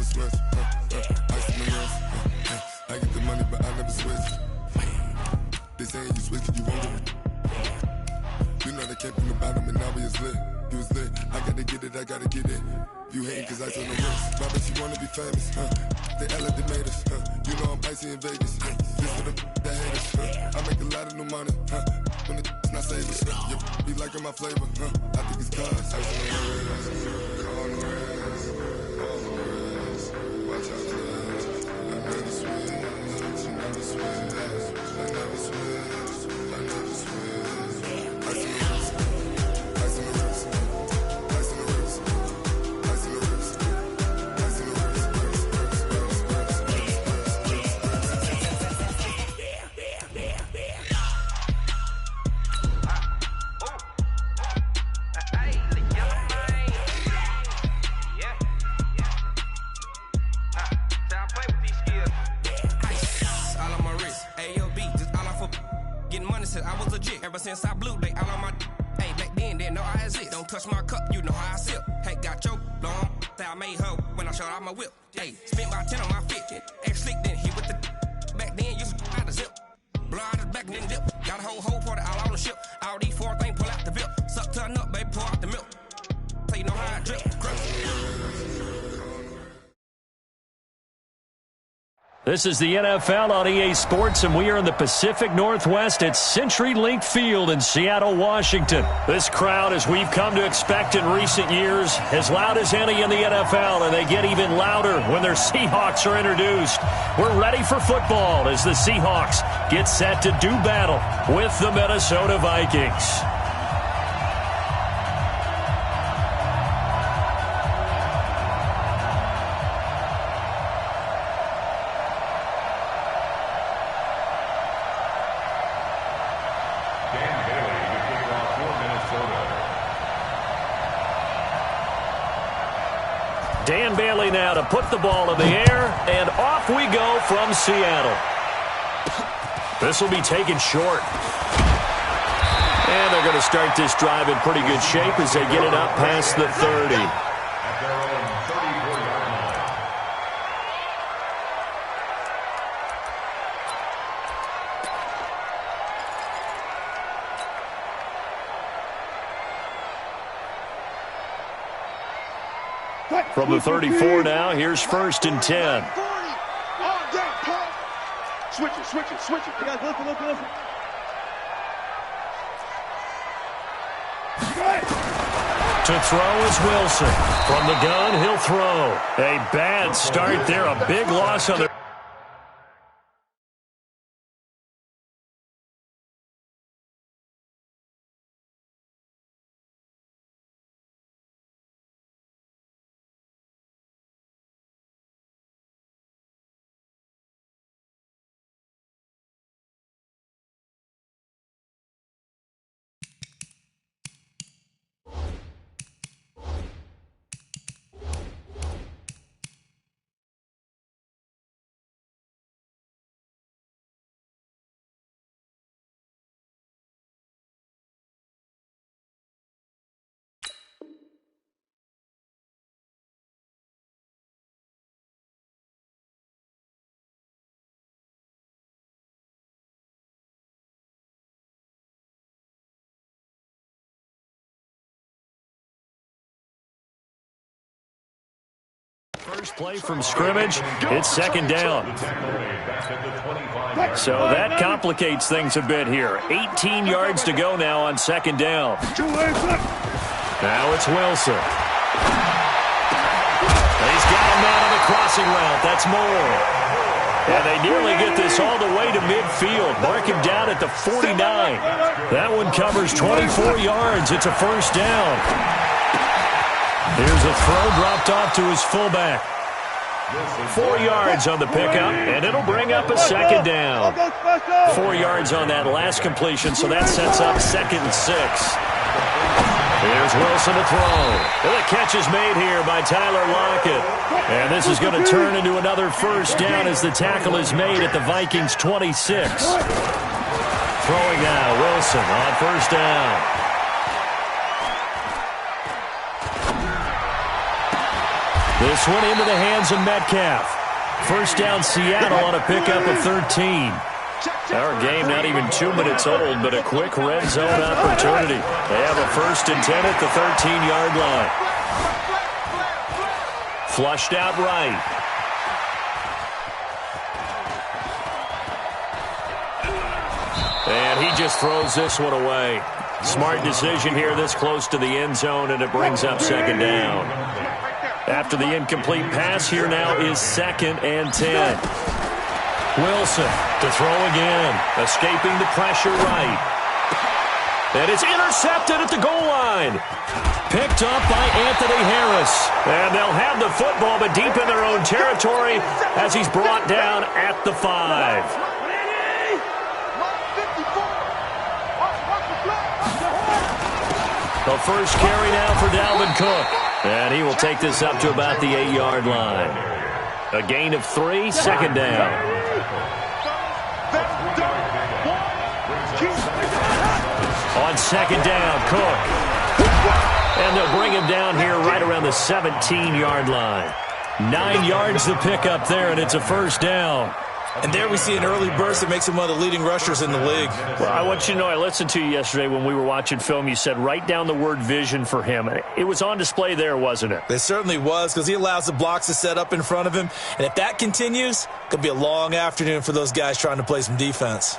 sweat. Ice in the wrist. I get the money, but I never switch. They saying you switch, you won't get it. You know they came from the bottom and now we is lit. You was lit, I gotta get it, I gotta get it. You hating cause ice on the wrist. My bitch, you wanna be famous, They elevated us, You know I'm icy in Vegas, This for the haters, I make a lot of new money, When it's not savers, You be liking my flavor, I think it's cause ice on the wrist, on the wrist, on the wrist. Watch out for this, I never switch, I never switch, I never switch, I never switch. Ice on the wrist, ice on the wrist, ice on the wrist, ice on the wrist, ice on the wrist. I was legit ever since I blew they all on my. Hey, back then didn't know I exist. Don't touch my cup, you know how I sip. Hey, got your long. I made her when I showed out my whip. Hey, spent about 10 on my fit. Ex slick then hit with the. Back then used to out the zip. Blow out his back then dip. Got a whole party all on the ship. All these four things pull out the VIP. Suck turn up, baby, pour out the milk. So you know how I drip. This is the NFL on EA Sports, and we are in the Pacific Northwest at CenturyLink Field in Seattle, Washington. This crowd, as we've come to expect in recent years, as loud as any in the NFL, and they get even louder when their Seahawks are introduced. We're ready for football as the Seahawks get set to do battle with the Minnesota Vikings. Dan Bailey now to put the ball in the air, and off we go from Seattle. This will be taken short. And they're going to start this drive in pretty good shape as they get it up past the 30. At their own 34-yard line. From the 34 now, here's 1st and 10. Switch it. You guys listen. To throw is Wilson. From the gun, he'll throw. A bad start there, a big loss on the... First play from scrimmage, it's 2nd down. So that complicates things a bit here. 18 yards to go now on 2nd down. Now it's Wilson. He's got a man on the crossing route. That's Moore. And they nearly get this all the way to midfield. Mark him down at the 49. That one covers 24 yards. It's a 1st down. Here's a throw dropped off to his fullback. 4 yards on the pickup, and it'll bring up a 2nd down. 4 yards on that last completion, so that sets up 2nd and 6. Here's Wilson to throw. And the catch is made here by Tyler Lockett. And this is going to turn into another 1st down as the tackle is made at the Vikings' 26. Throwing now, Wilson on 1st down. This one into the hands of Metcalf. First down Seattle on a pickup of 13. Our game not even 2 minutes old, but a quick red zone opportunity. They have a 1st and 10 at the 13-yard line. Flushed out right. And he just throws this one away. Smart decision here this close to the end zone, and it brings up 2nd down. After the incomplete pass, here now is 2nd and 10. Wilson to throw again, escaping the pressure right. And it's intercepted at the goal line. Picked up by Anthony Harris. And they'll have the football, but deep in their own territory as he's brought down at the 5. The first carry now for Dalvin Cook. And he will take this up to about the 8-yard line. A gain of 3, 2nd down. On 2nd down, Cook. And they'll bring him down here right around the 17-yard line. 9 yards to pick up there, and it's a 1st down. And there we see an early burst that makes him one of the leading rushers in the league. Well, I want you to know, I listened to you yesterday when we were watching film. You said write down the word vision for him. It was on display there, wasn't it? It certainly was, because he allows the blocks to set up in front of him. And if that continues, it could be a long afternoon for those guys trying to play some defense.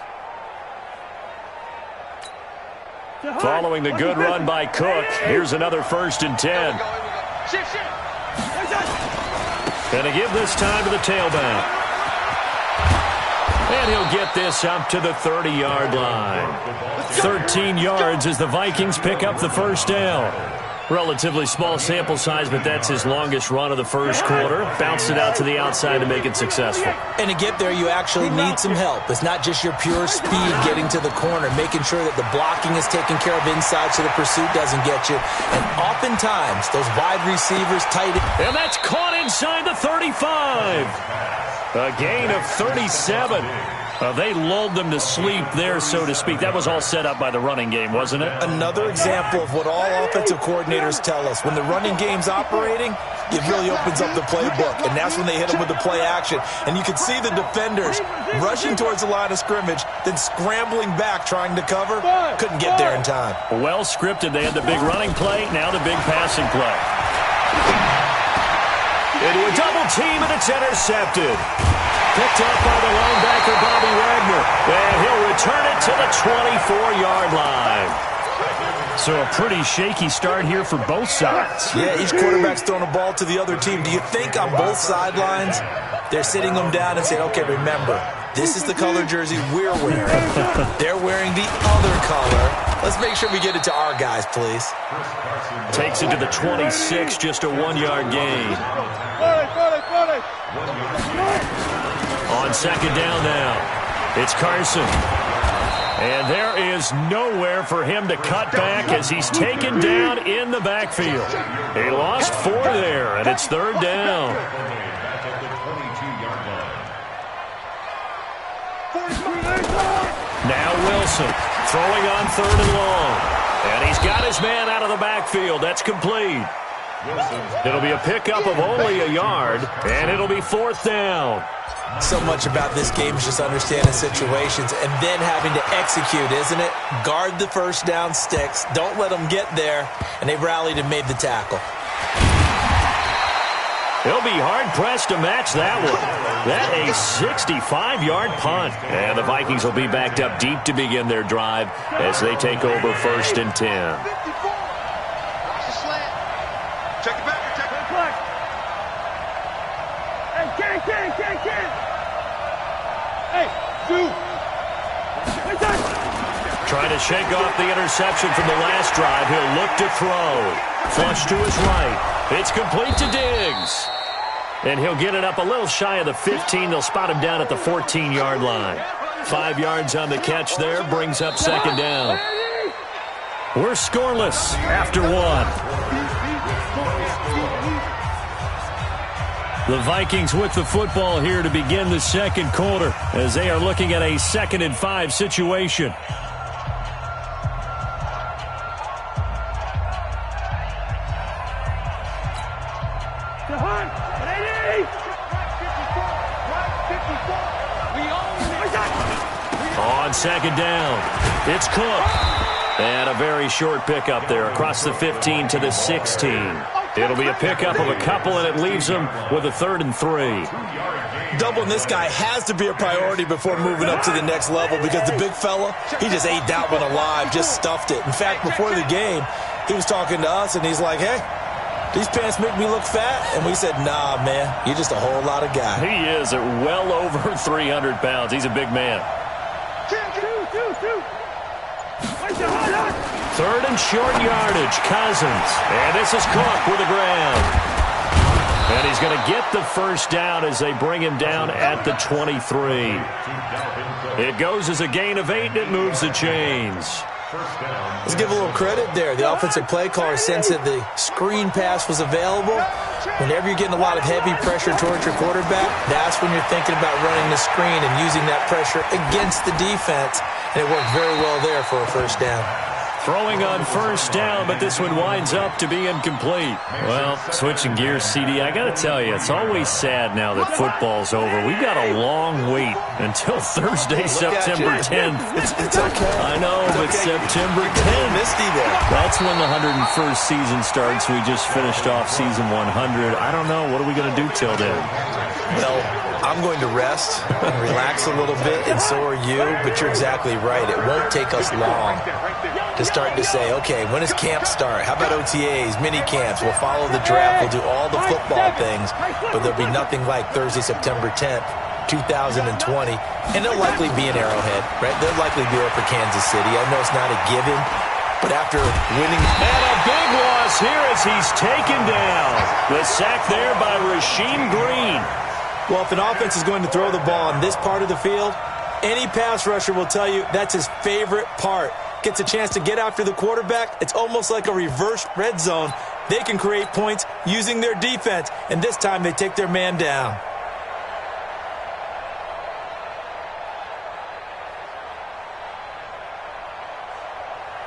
Following the good run by Cook, here's another 1st and 10. Gonna give this time to the tailback. And he'll get this up to the 30-yard line. 13 yards as the Vikings pick up the 1st down. Relatively small sample size, but that's his longest run of the 1st quarter. Bounced it out to the outside to make it successful. And to get there, you actually need some help. It's not just your pure speed getting to the corner, making sure that the blocking is taken care of inside so the pursuit doesn't get you. And oftentimes, those wide receivers tight. And that's caught inside the 35. A gain of 37. They lulled them to sleep there, so to speak. That was all set up by the running game, wasn't it? Another example of what all offensive coordinators tell us. When the running game's operating, it really opens up the playbook, and that's when they hit them with the play action. And you can see the defenders rushing towards the line of scrimmage, then scrambling back trying to cover. Couldn't get there in time. Well scripted. They had the big running play, now the big passing play. Into a double team, and it's intercepted. Picked up by the linebacker, Bobby Wagner. And he'll return it to the 24-yard line. So a pretty shaky start here for both sides. Yeah, each quarterback's throwing a ball to the other team. Do you think on both sidelines they're sitting them down and saying, okay, remember, this is the color jersey we're wearing. They're wearing the other color. Let's make sure we get it to our guys, please. Takes it to the 26, just a 1-yard gain. On 2nd down now, it's Carson. And there is nowhere for him to cut back as he's taken down in the backfield. He lost 4 there, and it's 3rd down. Now Wilson throwing on 3rd and long. And he's got his man out of the backfield. That's complete. It'll be a pickup of only a yard, and it'll be 4th down. So much about this game is just understanding situations and then having to execute, isn't it? Guard the 1st down sticks. Don't let them get there. And they rallied and made the tackle. He'll be hard-pressed to match that one. That a 65-yard punt. And the Vikings will be backed up deep to begin their drive as they take over 1st and 10. Check it back. Check it back. Hey, Ken. Hey, dude. Trying to shake off the interception from the last drive. He'll look to throw. Flush to his right. It's complete to Diggs. And he'll get it up a little shy of the 15. They'll spot him down at the 14-yard line. 5 yards on the catch there. Brings up 2nd down. We're scoreless after 1. The Vikings with the football here to begin the 2nd quarter as they are looking at a 2nd and 5 situation. on second down. It's Cook. And a very short pickup there across the 15 to the 16. It'll be a pickup of a couple, and it leaves them with a 3rd and 3. Doubling this guy has to be a priority before moving up to the next level because the big fella, he just ate that one alive, just stuffed it. In fact, before the game, he was talking to us, and he's like, hey, these pants make me look fat. And we said, nah, man, you're just a whole lot of guy. He is at well over 300 pounds. He's a big man. 3rd and short yardage, Cousins. And this is Cook with the ground. And he's going to get the first down as they bring him down at the 23. It goes as a gain of 8, and it moves the chains. Let's give a little credit there. The offensive play caller sensed that the screen pass was available. Whenever you're getting a lot of heavy pressure towards your quarterback, that's when you're thinking about running the screen and using that pressure against the defense. And it worked very well there for a first down. Throwing on first down, but this one winds up to be incomplete. Well, switching gears, CD, I got to tell you, it's always sad now that football's over. We've got a long wait until Thursday, September 10th. It's okay. I know, but September 10th. Misty there. That's when the 101st season starts. We just finished off season 100. I don't know. What are we going to do till then? Well, I'm going to rest and relax a little bit, and so are you, but you're exactly right. It won't take us long to start to say, okay, when does camp start? How about OTAs, mini camps? We'll follow the draft. We'll do all the football things, but there'll be nothing like Thursday, September 10th, 2020, and they'll likely be in Arrowhead, right? They'll likely be there for Kansas City. I know it's not a given, but after winning... And a big loss here as he's taken down. The sack there by Rasheem Green. Well, if an offense is going to throw the ball on this part of the field, any pass rusher will tell you that's his favorite part. Gets a chance to get after the quarterback. It's almost like a reverse red zone. They can create points using their defense, and this time they take their man down.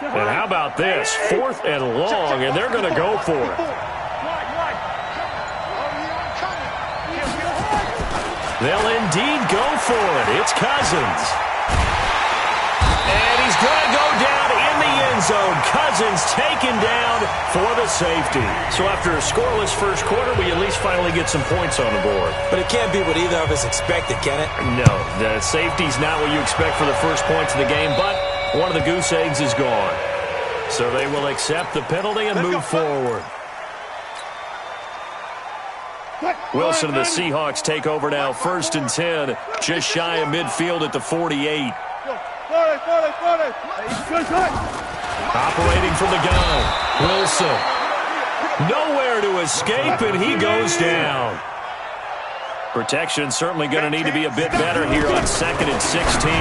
And how about this? 4th and long, and they're going to go for it. They'll indeed go for it. It's Cousins. And he's going to go down in the end zone. Cousins taken down for the safety. So after a scoreless first quarter, we at least finally get some points on the board. But it can't be what either of us expected, can it? No, the safety's not what you expect for the first points of the game, but one of the goose eggs is gone. So they will accept the penalty and move forward. Wilson and the Seahawks take over now, 1st and 10, just shy of midfield at the 48. Operating from the gun, Wilson. Nowhere to escape, and he goes down. Protection certainly going to need to be a bit better here on 2nd and 16.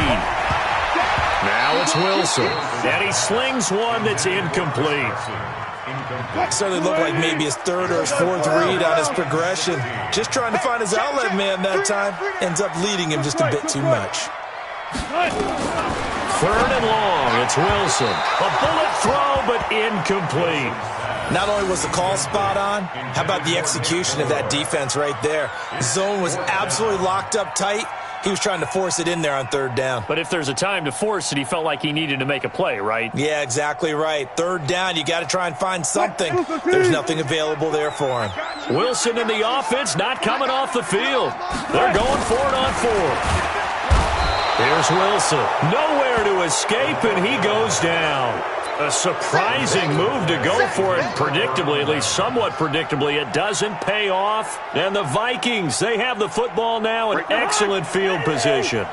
Now it's Wilson, and he slings one that's incomplete. Certainly looked like maybe his 3rd or his 4th read on his progression. Just trying to find his outlet man that time. Ends up leading him just a bit too much. 3rd and long, it's Wilson. A bullet throw, but incomplete. Not only was the call spot on, how about the execution of that defense right there? Zone was absolutely locked up tight. He was trying to force it in there on 3rd down. But if there's a time to force it, he felt like he needed to make a play, right? Yeah, exactly right. 3rd down, you got to try and find something. There's nothing available there for him. Wilson and the offense not coming off the field. They're going for it on 4th. Here's Wilson. Nowhere to escape, and he goes down. A surprising move to go for it. Predictably, at least somewhat predictably, it doesn't pay off. And the Vikings, they have the football now in excellent field position.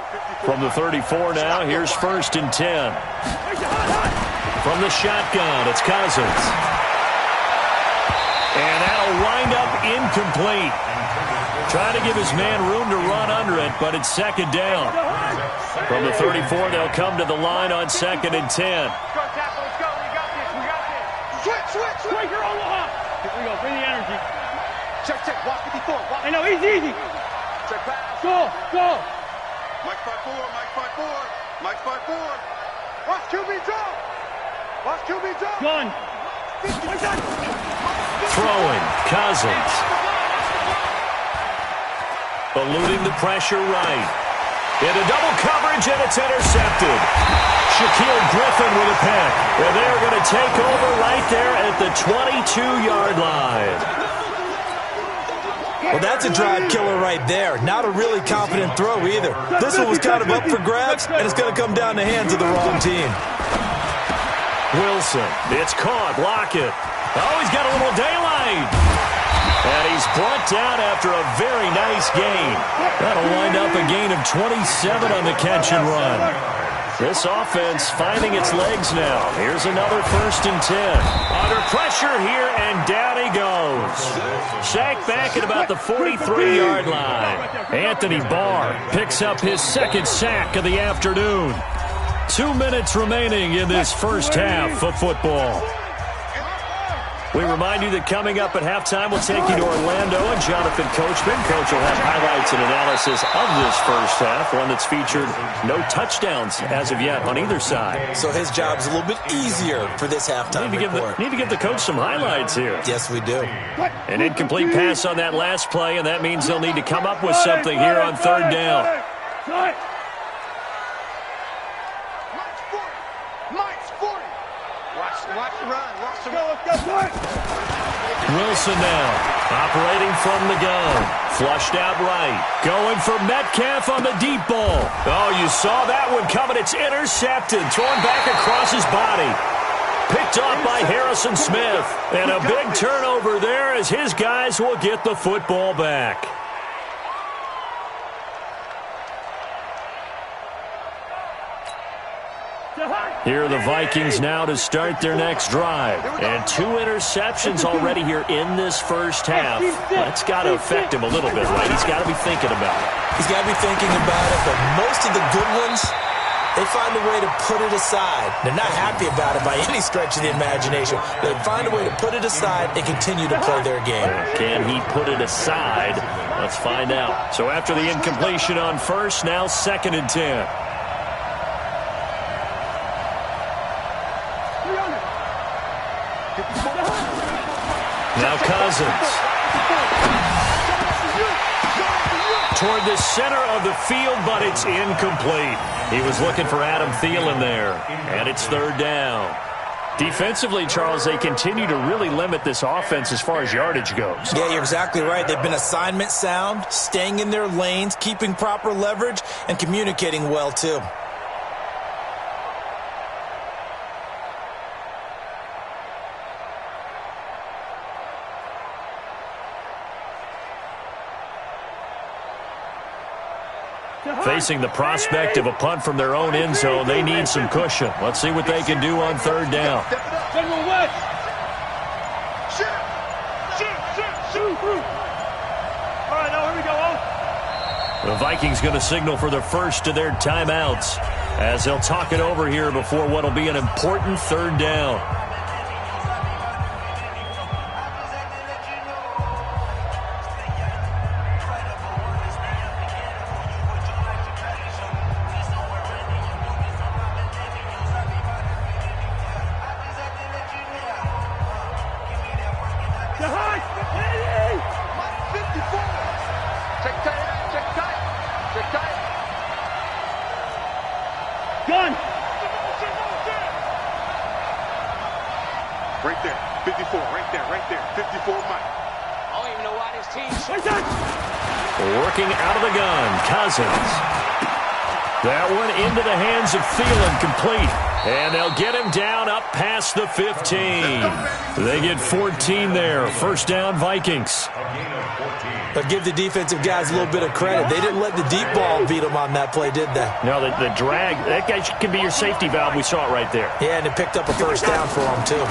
From the 34 now, here's 1st and 10. From the shotgun, it's Cousins. And that'll wind up incomplete. Trying to give his man room to run under it, but it's 2nd down. From the 34, they'll come to the line on 2nd and 10. Switch your Omaha. Here we go. Bring the energy. Check. Walk 54. Walk. I know. Easy. Check pass. Go. Mike 5-4. Mike 5-4. Watch QB jump. Gun. Throwing. Cousins. Eluding the pressure right. Into double coverage, and it's intercepted. Shaquille Griffin with a pick. And they're going to take over right there at the 22-yard line. Well, that's a drive killer right there. Not a really confident throw either. This one was kind of up for grabs, and it's going to come down the hands of the wrong team. Wilson, it's caught. Lockett. Oh, he's got a little daylight. And he's brought down after a very nice gain. That'll wind up a gain of 27 on the catch and run. This offense finding its legs now. Here's another 1st and 10. Under pressure here, and down he goes. Sacked back at about the 43-yard line. Anthony Barr picks up his 2nd sack of the afternoon. 2 minutes remaining in this first half of football. We remind you that coming up at halftime, we'll take you to Orlando and Jonathan Coachman. Coach will have highlights and analysis of this first half, one that's featured no touchdowns as of yet on either side. So his job's a little bit easier for this halftime report. Need to give the coach some highlights here. Yes, we do. An incomplete pass on that last play, and that means they'll need to come up with something here on 3rd down. Wilson now, operating from the gun. Flushed out right. Going for Metcalf on the deep ball. Oh, you saw that one coming. It's intercepted. Thrown back across his body. Picked off by Harrison Smith. And a big turnover there as his guys will get the football back. Here are the Vikings now to start their next drive. And 2 interceptions already here in this first half. That's got to affect him a little bit, right? He's got to be thinking about it. He's got to be thinking about it, but most of the good ones, they find a way to put it aside. They're not happy about it by any stretch of the imagination. They find a way to put it aside and continue to play their game. Can he put it aside? Let's find out. So after the incompletion on 1st, now 2nd and 10. Now Cousins. Toward the center of the field, but it's incomplete. He was looking for Adam Thielen there, and it's 3rd down. Defensively, Charles, they continue to really limit this offense as far as yardage goes. Yeah, you're exactly right. They've been assignment sound, staying in their lanes, keeping proper leverage, and communicating well, too. Facing the prospect of a punt from their own end zone, they need some cushion. Let's see what they can do on 3rd down. The Vikings going to signal for the first of their timeouts as they'll talk it over here before what will be an important 3rd down. Gun! Right there, 54, right there, 54 Mike. I don't even know why this team... Working out of the gun, Cousins. That one into the hands of Thielen, complete. And they'll get him down up past the 15. They get 14 there. 1st down, Vikings. But give the defensive guys a little bit of credit. They didn't let the deep ball beat them on that play, did they? No, the drag, that guy can be your safety valve. We saw it right there. Yeah, and it picked up a 1st down for them, too.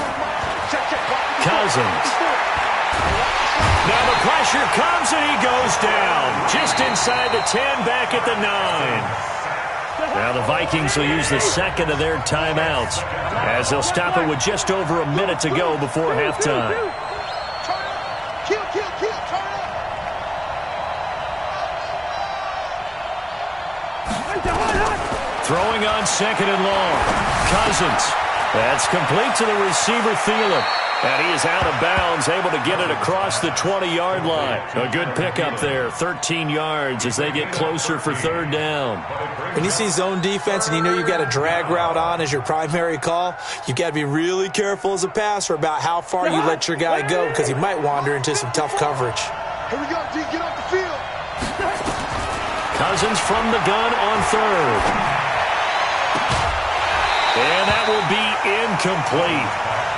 Cousins. Now the pressure comes, and he goes down. Just inside the 10, back at the 9. Now the Vikings will use the 2nd of their timeouts as they'll stop it with just over a minute to go before halftime. Throwing on 2nd and long. Cousins. That's complete to the receiver, Thielen. And he is out of bounds, able to get it across the 20-yard line. A good pickup there, 13 yards as they get closer for third down. When you see zone defense and you know you've got a drag route on as your primary call, you've got to be really careful as a passer about how far you let your guy go because he might wander into some tough coverage. Here we go, D. Get off the field. Cousins from the gun on third. And that will be incomplete.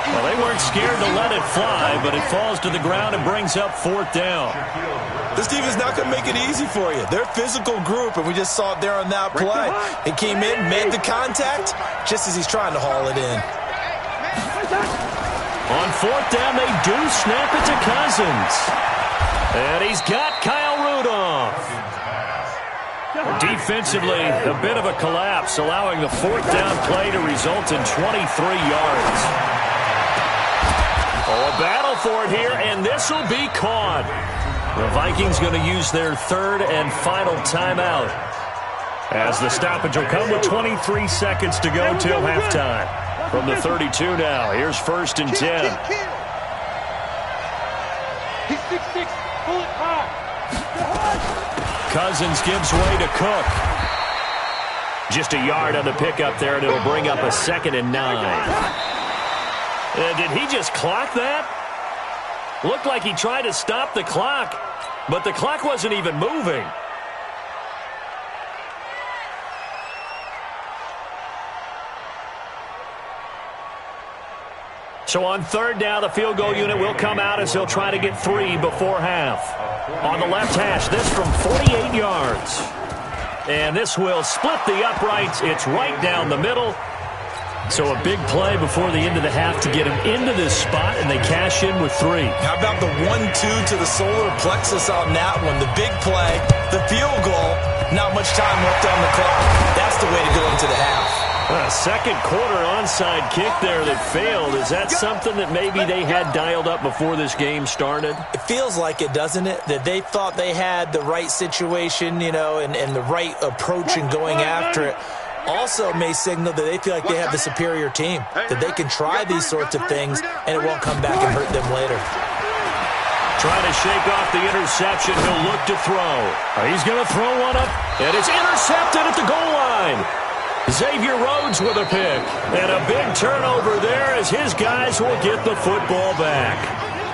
Well, they weren't scared to let it fly, but it falls to the ground and brings up fourth down. This team is not going to make it easy for you. They're a physical group, and we just saw it there on that play. He came in, made the contact, just as he's trying to haul it in. On fourth down, they do snap it to Cousins. And he's got Kyle Rudolph. Defensively, a bit of a collapse, allowing the fourth down play to result in 23 yards. Oh, a battle for it here, and this will be caught. The Vikings going to use their third and final timeout as the stoppage will come with 23 seconds to go till halftime. From the 32 now, here's first and 10. He's 6'6", pull it high. Cousins gives way to Cook. Just a yard on the pickup there, and it'll bring up a 2nd and 9. Did he just clock that? Looked like he tried to stop the clock, but the clock wasn't even moving. So on third down, the field goal unit will come out as they'll try to get 3 before half. On the left hash, this from 48 yards. And this will split the uprights. It's right down the middle. So a big play before the end of the half to get him into this spot, and they cash in with 3. How about the 1-2 to the solar plexus on that one? The big play, the field goal, not much time left on the clock. That's the way to go into the half. A second quarter onside kick there that failed. Is that something that maybe they had dialed up before this game started? It feels like it, doesn't it? That they thought they had the right situation, you know, and the right approach in going after it. Also may signal that they feel like they have the superior team, that they can try these sorts of things and it won't come back and hurt them later. Trying to shake off the interception. He'll look to throw. He's going to throw one up, and it's intercepted at the goal line. Xavier Rhodes with a pick, and a big turnover there as his guys will get the football back.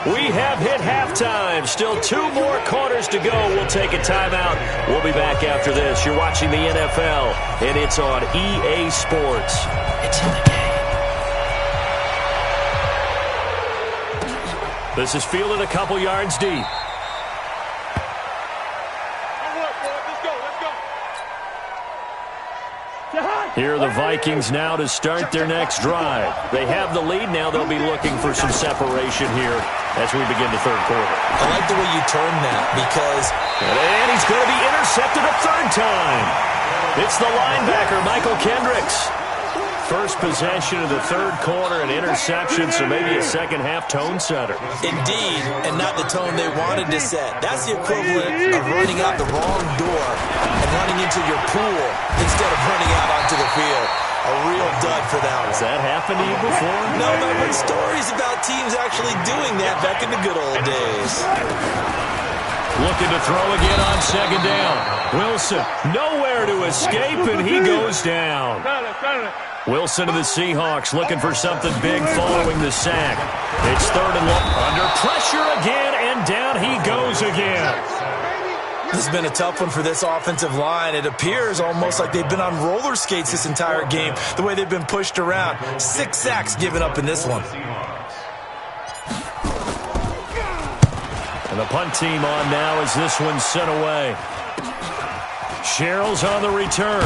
We have hit halftime. Still 2 more quarters to go. We'll take a timeout. We'll be back after this. You're watching the NFL, and it's on EA Sports. It's in the game. This is fielded a couple yards deep. Here are the Vikings now to start their next drive. They have the lead. Now they'll be looking for some separation here as we begin the third quarter. I like the way you turn that because... And he's going to be intercepted a third time. It's the linebacker, Michael Kendricks. First possession of the third quarter, an interception, so maybe a second-half tone setter. Indeed, and not the tone they wanted to set. That's the equivalent of running out the wrong door and running into your pool instead of running out onto the field. A real dud for that one. Has that happened to you before? No, but I've heard stories about teams actually doing that back in the good old days. Looking to throw again on second down. Wilson, nowhere to escape, and he goes down. Wilson of the Seahawks looking for something big following the sack. It's third and long. Under pressure again, and down he goes again. This has been a tough one for this offensive line. It appears almost like they've been on roller skates this entire game, the way they've been pushed around. 6 sacks given up in this one. And the punt team on now as this one's sent away. Sherrill's on the return.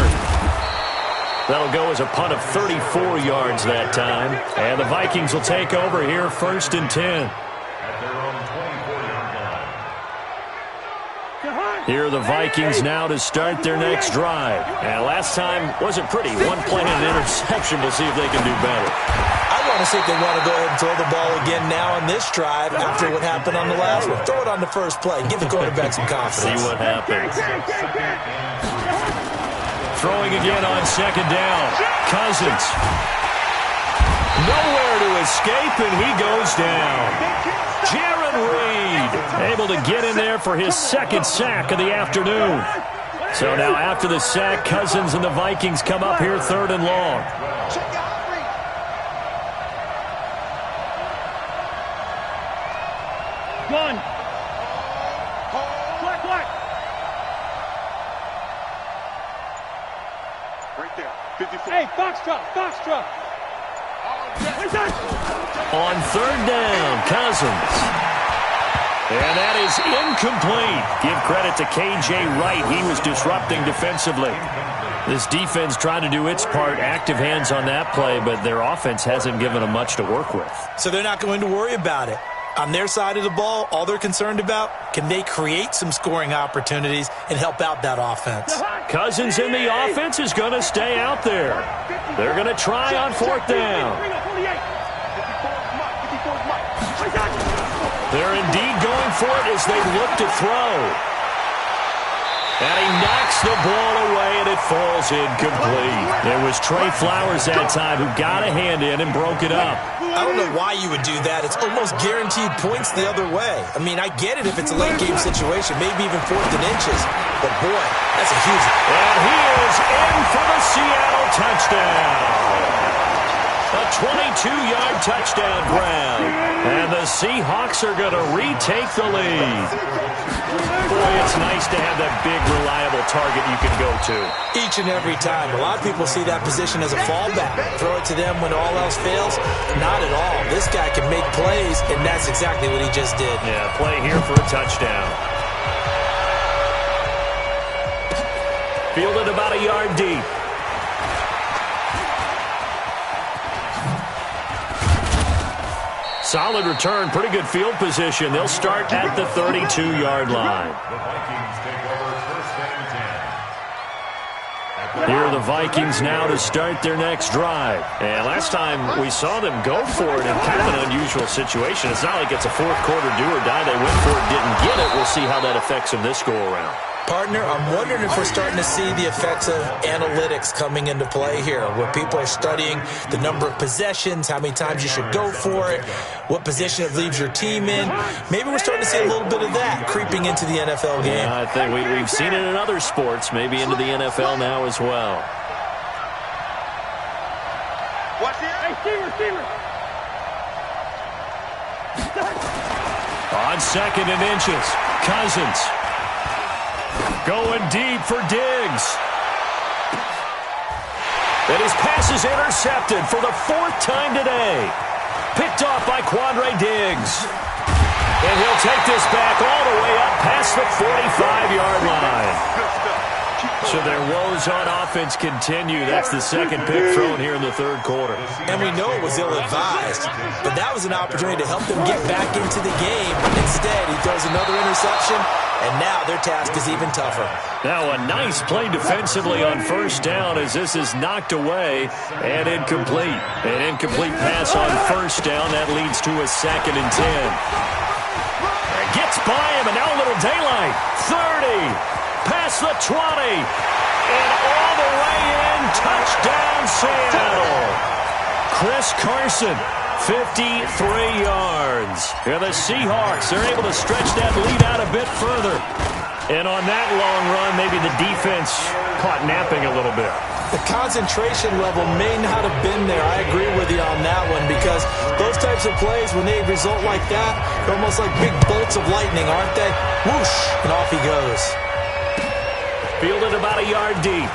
That'll go as a punt of 34 yards that time. And the Vikings will take over here first and 10. Here are the Vikings now to start their next drive. And last time wasn't pretty. 1 play and an interception. We'll see if they can do better. I want to see if they want to go ahead and throw the ball again now on this drive after what happened on the last one. Throw it on the first play. Give the quarterback some confidence. See what happens. Throwing again on second down. Cousins. Nowhere to escape, and he goes down. Jaron Reed able to get in there for his second sack of the afternoon. So now after the sack, Cousins and the Vikings come up here 3rd and long. Gun. Black. Right there. 54. Hey, Foxtrot. On 3rd down, Cousins. And that is incomplete. Give credit to K.J. Wright. He was disrupting defensively. This defense trying to do its part. Active hands on that play, but their offense hasn't given them much to work with. So they're not going to worry about it. On their side of the ball, all they're concerned about, can they create some scoring opportunities and help out that offense? Cousins in the offense is going to stay out there. They're going to try on 4th down. They're indeed going for it as they look to throw. And he knocks the ball away, and it falls incomplete. It was Trey Flowers that time who got a hand in and broke it up. I don't know why you would do that. It's almost guaranteed points the other way. I mean, I get it if it's a late-game situation, maybe even 4th and inches. But, boy, that's a huge... And he is in for the Seattle touchdown. A 22-yard touchdown grab. And the Seahawks are going to retake the lead. Boy, it's nice to have that big, reliable target you can go to. Each and every time. A lot of people see that position as a fallback. Throw it to them when all else fails. Not at all. This guy can make plays, and that's exactly what he just did. Yeah, play here for a touchdown. Fielded about a yard deep. Solid return, pretty good field position. They'll start at the 32-yard line. The Vikings take over 1st and 10. Here are the Vikings now to start their next drive. And last time we saw them go for it in kind of an unusual situation. It's not like it's a 4th quarter do or die. They went for it, didn't get it. We'll see how that affects them this go-around. Partner, I'm wondering if we're starting to see the effects of analytics coming into play here, where people are studying the number of possessions, how many times you should go for it, what position it leaves your team in. Maybe we're starting to see a little bit of that creeping into the NFL game. Yeah, I think we've seen it in other sports, maybe into the NFL now as well. Watch it. Hey, receiver. On 2nd and inches, Cousins. Going deep for Diggs. And his pass is intercepted for the 4th time today. Picked off by Quandre Diggs. And he'll take this back all the way up past the 45-yard line. So their woes on offense continue. That's the 2nd pick thrown here in the 3rd quarter. And we know it was ill-advised, but that was an opportunity to help them get back into the game. Instead, he throws another interception, and now their task is even tougher. Now a nice play defensively on 1st down as this is knocked away and incomplete. An incomplete pass on 1st down. That leads to a 2nd and 10. Gets by him, and now a little daylight. 30. Past the 20, and all the way in, touchdown Seattle. Chris Carson, 53 yards. And the Seahawks are able to stretch that lead out a bit further. And on that long run, maybe the defense caught napping a little bit. The concentration level may not have been there. I agree with you on that one, because those types of plays, when they result like that, they're almost like big bolts of lightning, aren't they? Whoosh, and off he goes. Fielded about a yard deep.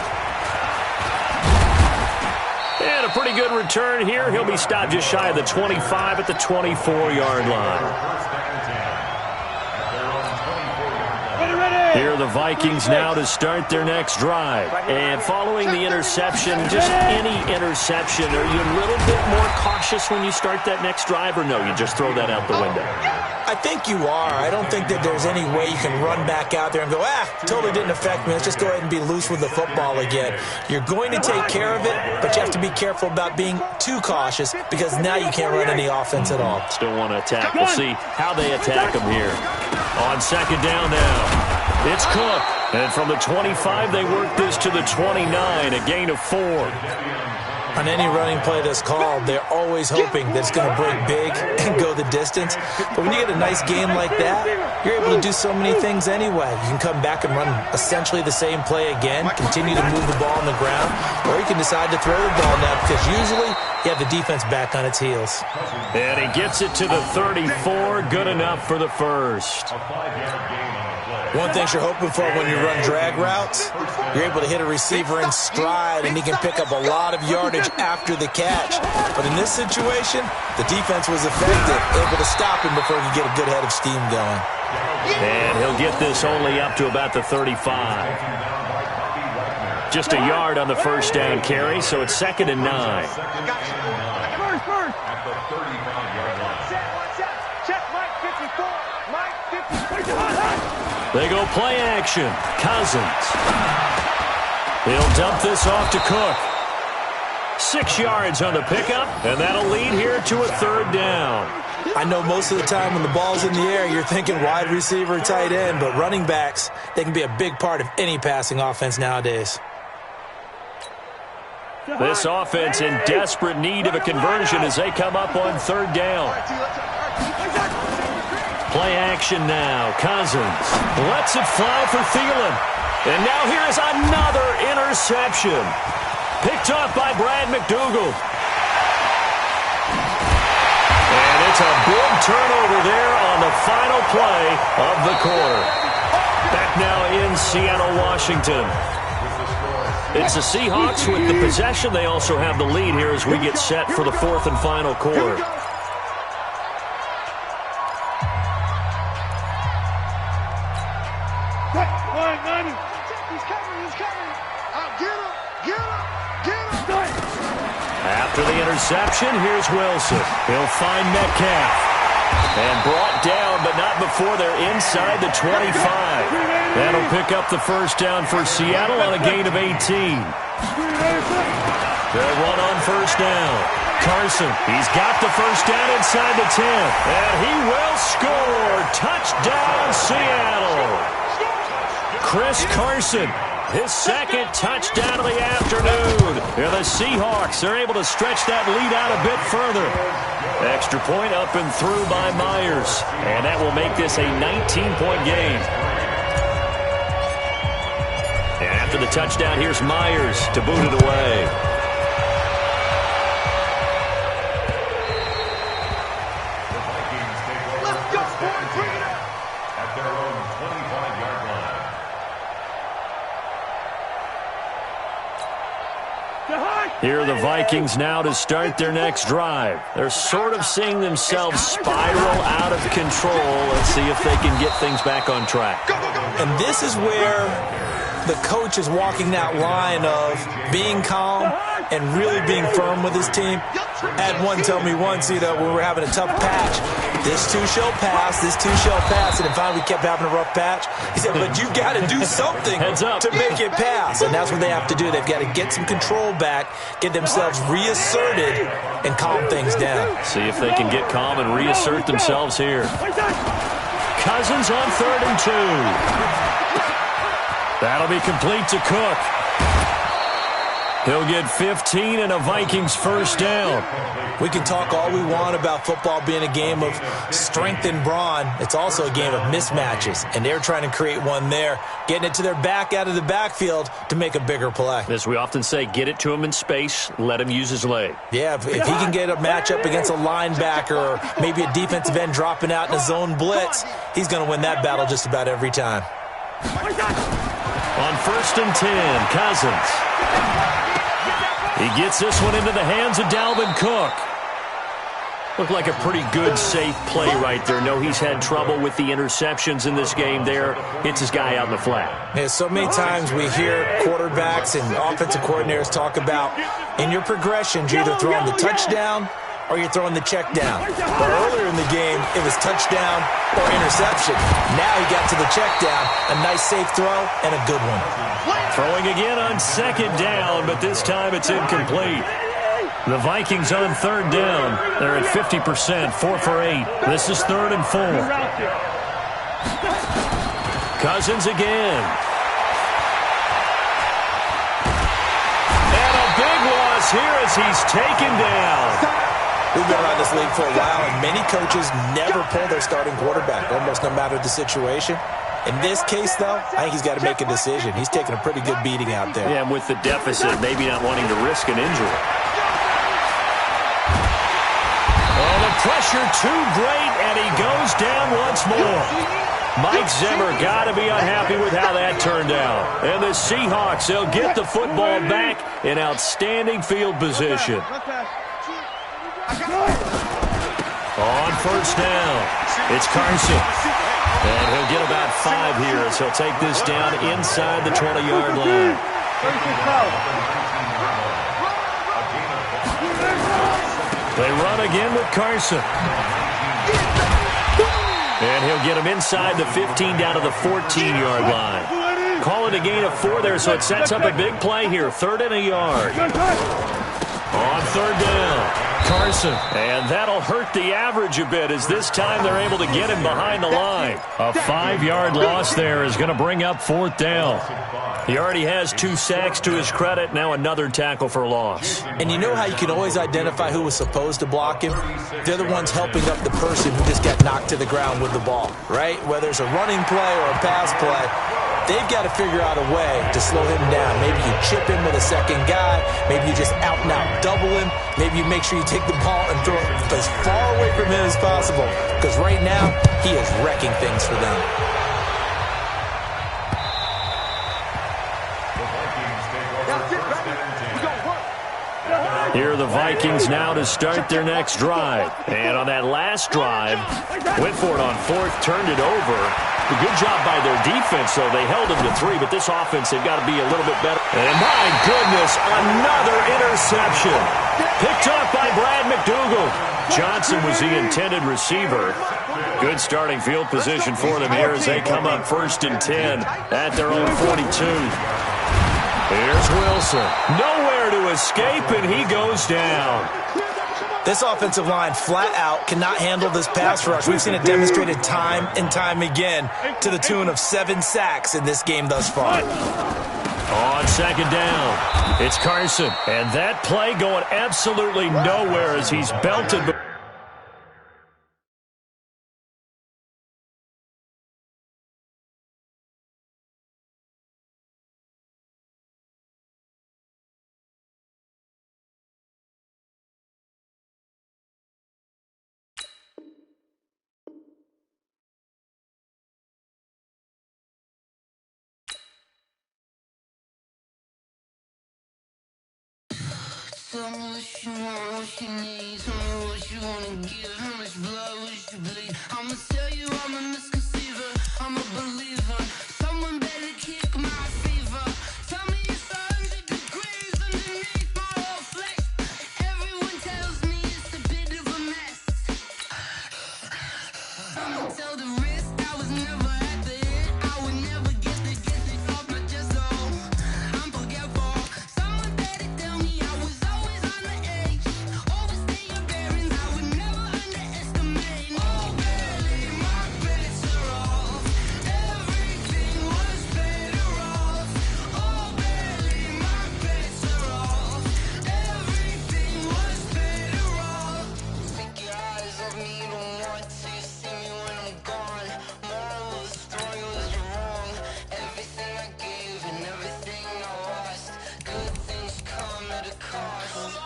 And a pretty good return here. He'll be stopped just shy of the 25 at the 24-yard line. Here are the Vikings now to start their next drive. And following the interception, just any interception, are you a little bit more cautious when you start that next drive, or no, you just throw that out the window? I think you are. I don't think that there's any way you can run back out there and go, totally didn't affect me. Let's just go ahead and be loose with the football again. You're going to take care of it, but you have to be careful about being too cautious, because now you can't run any offense at all. Still want to attack. We'll see how they attack them here. On 2nd down now. It's Cook. And from the 25, they work this to the 29, a gain of 4. On any running play that's called, they're always hoping that it's going to break big and go the distance. But when you get a nice game like that, you're able to do so many things anyway. You can come back and run essentially the same play again, continue to move the ball on the ground, or you can decide to throw the ball now because usually you have the defense back on its heels. And he gets it to the 34. Good enough for the first. One thing you're hoping for when you run drag routes, you're able to hit a receiver in stride, and he can pick up a lot of yardage after the catch. But in this situation, the defense was effective, able to stop him before he could get a good head of steam going. And he'll get this only up to about the 35. Just a yard on the first down carry, so it's 2nd and 9. They go play action. Cousins. He'll dump this off to Cook. 6 yards on the pickup, and that'll lead here to a 3rd down. I know most of the time when the ball's in the air, you're thinking wide receiver, tight end, but running backs, they can be a big part of any passing offense nowadays. This offense in desperate need of a conversion as they come up on 3rd down. Play action now. Cousins lets it fly for Thielen. And now here's another interception. Picked off by Brad McDougald. And it's a big turnover there on the final play of the quarter. Back now in Seattle, Washington. It's the Seahawks with the possession. They also have the lead here as we get set for the 4th and final quarter. After the interception, here's Wilson. He'll find Metcalf. And brought down, but not before they're inside the 25. That'll pick up the first down for Seattle on a gain of 18. They'll run on first down. Carson, he's got the first down inside the 10. And he will score. Touchdown, Seattle. Chris Carson. His 2nd touchdown of the afternoon. And the Seahawks are able to stretch that lead out a bit further. Extra point up and through by Myers. And that will make this a 19-point game. And after the touchdown, here's Myers to boot it away. Let's go, boys. Bring it up. At their own 25-yard line. Here are the Vikings now to start their next drive. They're sort of seeing themselves spiral out of control. Let's see if they can get things back on track. And this is where the coach is walking that line of being calm and really being firm with his team. I had one tell me once, when we were having a tough patch, this too shall pass, this too shall pass. And finally we kept having a rough patch. He said, but you got to do something to make it pass. And that's what they have to do. They've got to get some control back, get themselves reasserted, and calm things down. See if they can get calm and reassert themselves here. Cousins on 3rd and 2. That'll be complete to Cook. He'll get 15 and a Vikings first down. We can talk all we want about football being a game of strength and brawn. It's also a game of mismatches, and they're trying to create one there, getting it to their back out of the backfield to make a bigger play. As we often say, get it to him in space, let him use his leg. Yeah, if he can get a matchup against a linebacker or maybe a defensive end dropping out in a zone blitz, he's going to win that battle just about every time. On 1st and 10, Cousins. He gets this one into the hands of Dalvin Cook. Looked like a pretty good, safe play right there. No, he's had trouble with the interceptions in this game there. Hits his guy out in the flat. Yeah, so many times we hear quarterbacks and offensive coordinators talk about in your progressions, you're either throwing the touchdown or you're throwing the check down. But earlier in the game, it was touchdown or interception. Now he got to the check down, a nice safe throw, and a good one. Throwing again on 2nd down, but this time it's incomplete. The Vikings on 3rd down. They're at 50%, 4 for 8. This is 3rd and 4. Cousins again. And a big loss goodness, here as he's taken down. We've been around this league for a while, and many coaches never pull their starting quarterback, almost no matter the situation. In this case, though, I think he's got to make a decision. He's taking a pretty good beating out there. Yeah, and with the deficit, maybe not wanting to risk an injury. Oh, the pressure too great, and he goes down once more. Mike Zimmer got to be unhappy with how that turned out. And the Seahawks, they'll get the football back in outstanding field position. On first down, it's Carson. And he'll get about 5 here as he'll take this down inside the 20-yard line. They run again with Carson. And he'll get him inside the 15 down to the 14-yard line. Call it a gain of 4 there, so it sets up a big play here. 3rd and a yard. On 3rd down, Carson. And that'll hurt the average a bit as this time they're able to get him behind the line. A 5-yard loss there is going to bring up 4th down. He already has 2 sacks to his credit. Now another tackle for loss. And you know how you can always identify who was supposed to block him? They're the ones helping up the person who just got knocked to the ground with the ball, right? Whether it's a running play or a pass play, they've got to figure out a way to slow him down. Maybe you chip him with a second guy. Maybe you just out-and-out double him. Maybe you make sure you take the ball and throw it as far away from him as possible. Because right now, he is wrecking things for them. Here are the Vikings now to start their next drive. And on that last drive, went for it on 4th, turned it over. A good job by their defense, though. They held them to 3, but this offense, they've got to be a little bit better. And my goodness, another interception. Picked up by Brad McDougal. Johnson was the intended receiver. Good starting field position for them here as they come up 1st and 10 at their own 42. Here's Wilson. Nowhere to escape, and he goes down. This offensive line flat out cannot handle this pass rush. We've seen it demonstrated time and time again to the tune of 7 sacks in this game thus far. On 2nd down, it's Carson. And that play going absolutely nowhere as he's belted. Tell me what you want, what you need. Tell me what you wanna give. How much blood would you bleed? I'ma tell you I'm a misconceiver. I'm a believer. Someone better kick my fever. Tell me it's 100 degrees underneath my whole flesh. Everyone tells me it's a bit of a mess. I'ma tell the risk I was never at the end. I would never get it off my chest. Oh, I'm forgetful. Someone better tell me I was always on the edge. Overstay your bearings, I would never underestimate. Oh, barely, my bets are off. Everything was better off. Oh, barely, my bets are off. Everything was better off. Take your eyes off me, you don't want to see me when I'm gone. Moral of the story was wrong. Everything I gave and everything I lost. Good things come at a cost.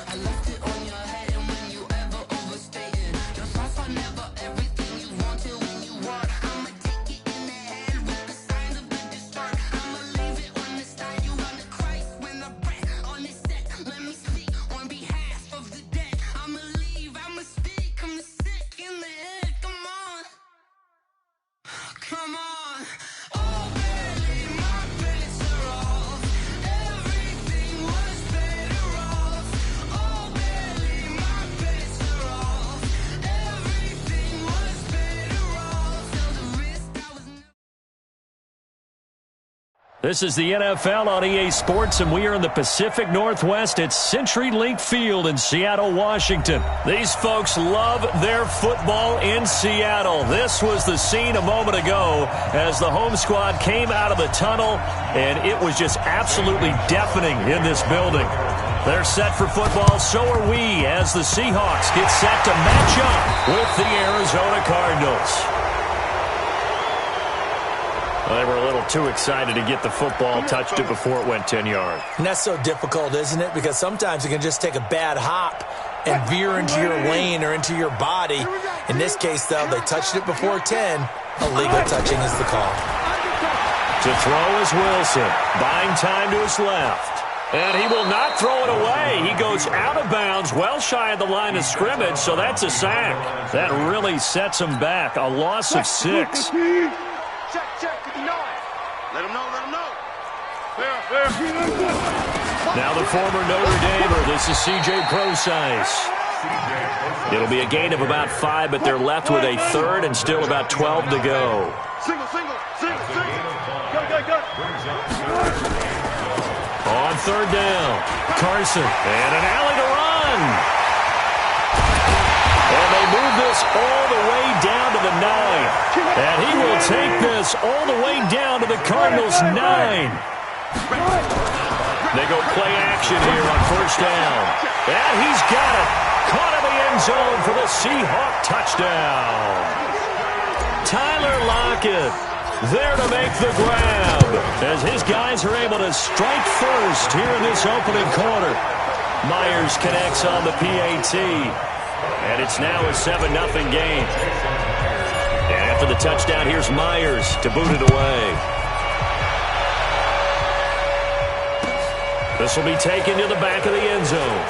I left it on your head, and when you ever overstay it, your thoughts are never everything you wanted when you want. I'ma take it in the head with the signs of the destroyed. I'ma leave it on the side. You on the Christ when I breath on this set. Let me speak on behalf of the dead. I'ma leave, I'ma speak. I'm the sick in the head. Come on, come on. Oh, barely, my bets are off. Everything was better off. Oh, barely, my bets are off. Everything was better off. Till the risk I was never. This is the NFL on EA Sports, and we are in the Pacific Northwest at CenturyLink Field in Seattle, Washington. These folks love their football in Seattle. This was the scene a moment ago as the home squad came out of the tunnel, and it was just absolutely deafening in this building. They're set for football, so are we, as the Seahawks get set to match up with the Arizona Cardinals. Well, they were a little too excited to get the football, touched it before it went 10 yards. And that's so difficult, isn't it? Because sometimes you can just take a bad hop and veer into your lane or into your body. In this case, though, they touched it before 10. Illegal touching is the call. To throw is Wilson, buying time to his left. And he will not throw it away. He goes out of bounds, well shy of the line of scrimmage, so that's a sack. That really sets him back. A loss of 6. Check, 59. Let him know. Fair. Now the former Notre Damer, this is C.J. Procise. It'll be a gain of about 5, but they're left with a third and still about 12 to go. Single. Go. On third down, Carson, and an alley to run. And they move this all the way down to the 9. And he will take this all the way down to the Cardinals' 9. They go play action here on first down. And he's got it. Caught in the end zone for the Seahawk touchdown. Tyler Lockett there to make the grab as his guys are able to strike first here in this opening quarter. Myers connects on the PAT. And it's now a 7-0 game. And after the touchdown, here's Myers to boot it away. This will be taken to the back of the end zone.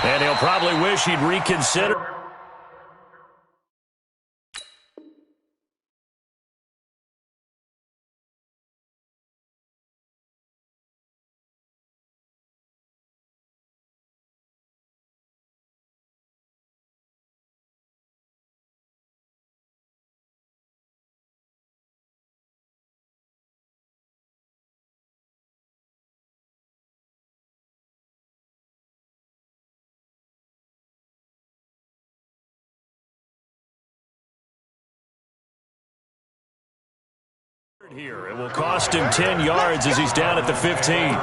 And he'll probably wish he'd reconsider. Here, it will cost him 10 yards as he's down at the 15.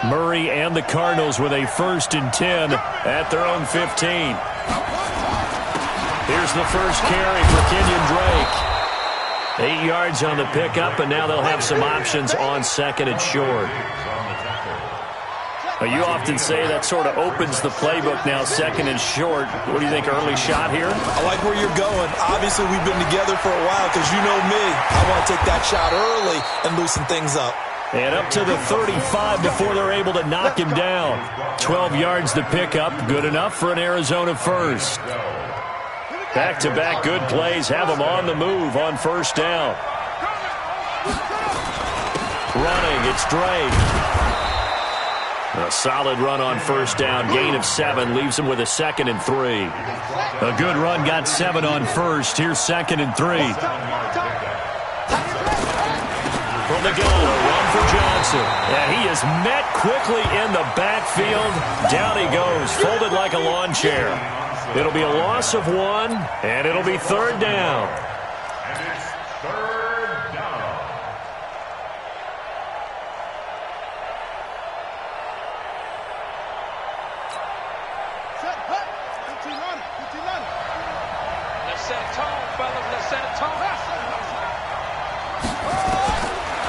Murray and the Cardinals with a 1st and 10 at their own 15. Here's the first carry for Kenyon Drake. 8 yards on the pickup, and now they'll have some options on 2nd and short. You often say that sort of opens the playbook now, 2nd and short. What do you think, early shot here? I like where you're going. Obviously, we've been together for a while because you know me. I want to take that shot early and loosen things up. And up to the 35 before they're able to knock him down. 12 yards to pick up, good enough for an Arizona first. Back-to-back good plays have them on the move on first down. Running, it's Drake. A solid run on first down. Gain of 7 leaves him with a 2nd and 3. A good run got 7 on first. Here's 2nd and 3. From the gun, a run for Johnson. And he is met quickly in the backfield. Down he goes, folded like a lawn chair. It'll be a loss of 1, and it'll be 3rd down. And it's 3rd down.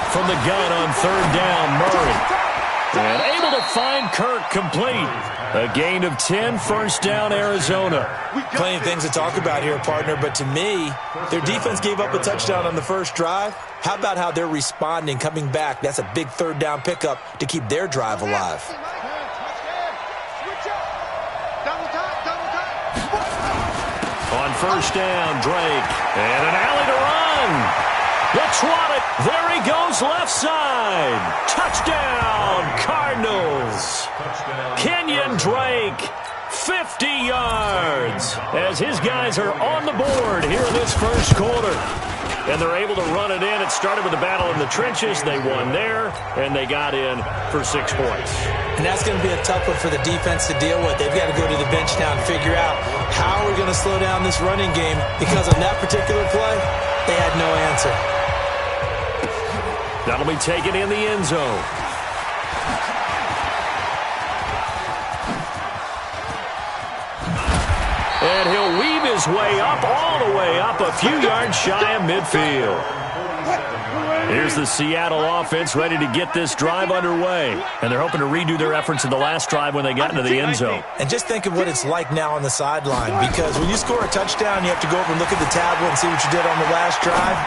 From the gun on 3rd down, Murray. And able to find Kirk complete. A gain of 10, first down, Arizona. Plenty of things to talk about here, partner, but to me, their defense gave up a touchdown on the first drive. How about how they're responding, coming back? That's a big 3rd down pickup to keep their drive alive. On first down, Drake. And an alley to run. Looks it. There he goes, left side. Touchdown, Cardinals. Kenyon Drake, 50 yards. As his guys are on the board here in this first quarter. And they're able to run it in. It started with a battle in the trenches. They won there, and they got in for 6 points. And that's going to be a tough one for the defense to deal with. They've got to go to the bench now and figure out how we're going to slow down this running game, because on that particular play, they had no answer. That'll be taken in the end zone. And he'll weave his way up, all the way up, a few yards shy of midfield. Here's the Seattle offense ready to get this drive underway. And they're hoping to redo their efforts in the last drive when they got into the end zone. And just think of what it's like now on the sideline, because when you score a touchdown, you have to go over and look at the tablet and see what you did on the last drive.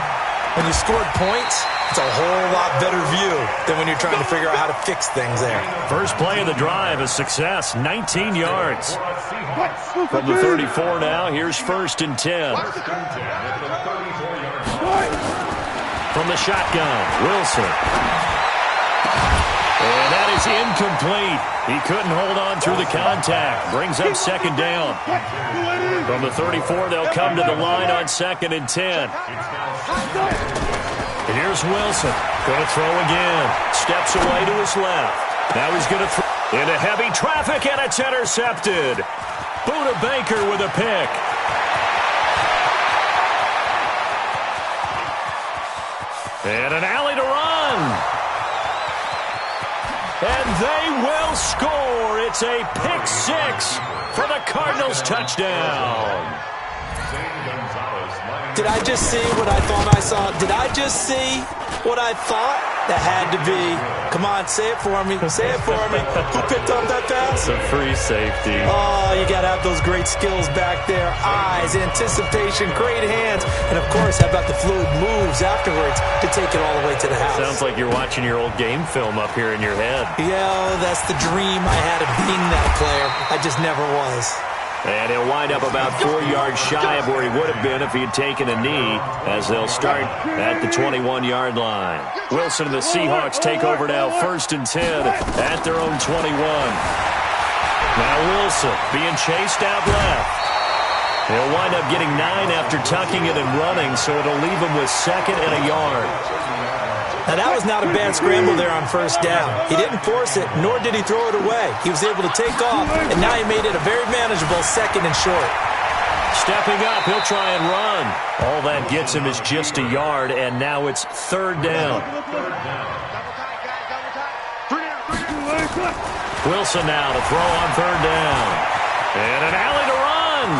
When you scored points, it's a whole lot better view than when you're trying to figure out how to fix things there. First play of the drive, a success, 19 yards. From the 34 now, here's 1st and 10. From the shotgun, Wilson. And that is incomplete. He couldn't hold on through the contact. Brings up 2nd down. From the 34, they'll come to the line on 2nd and 10. And here's Wilson. Going to throw again. Steps away to his left. Now he's going to throw into heavy traffic, and it's intercepted. Buda Baker with a pick. And an alley to run. And they will score. It's a pick 6 for the Cardinals touchdown. Did I just see what I thought I saw? Did I just see what I thought? That had to be. Come on, say it for me. Say it for me. Who picked up that pass? It's a free safety. Oh, you got to have those great skills back there. Eyes, anticipation, great hands. And, of course, how about the fluid moves afterwards to take it all the way to the house? Sounds like you're watching your old game film up here in your head. Yeah, that's the dream I had of being that player. I just never was. And he'll wind up about 4 yards shy of where he would have been if he had taken a knee, as they'll start at the 21-yard line. Wilson and the Seahawks take over now, 1st and 10 at their own 21. Now Wilson being chased out left. He'll wind up getting 9 after tucking it and running, so it'll leave him with 2nd and a yard. Now, that was not a bad scramble there on 1st down. He didn't force it, nor did he throw it away. He was able to take off, and now he made it a very manageable 2nd and short. Stepping up, he'll try and run. All that gets him is just a yard, and now it's 3rd down. Wilson now to throw on 3rd down. And an alley to run.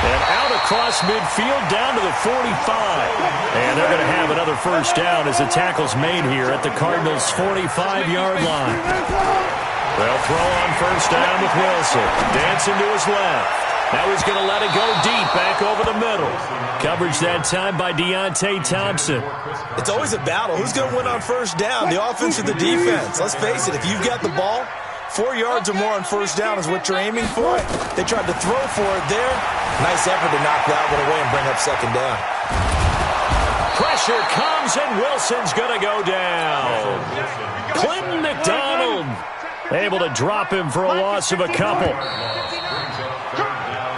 And out across midfield down to the 45. And they're going to have another 1st down as the tackle's made here at the Cardinals' 45-yard line. They'll throw on 1st down with Wilson. Dancing to his left. Now he's going to let it go deep back over the middle. Coverage that time by Deontay Thompson. It's always a battle. Who's going to win on 1st down, the offense or the defense? Let's face it, if you've got the ball, 4 yards or more on 1st down is what you're aiming for. They tried to throw for it there. Nice effort to knock that one away and bring up 2nd down. Pressure comes, and Wilson's going to go down. Clinton McDonald able to drop him for a loss of a couple.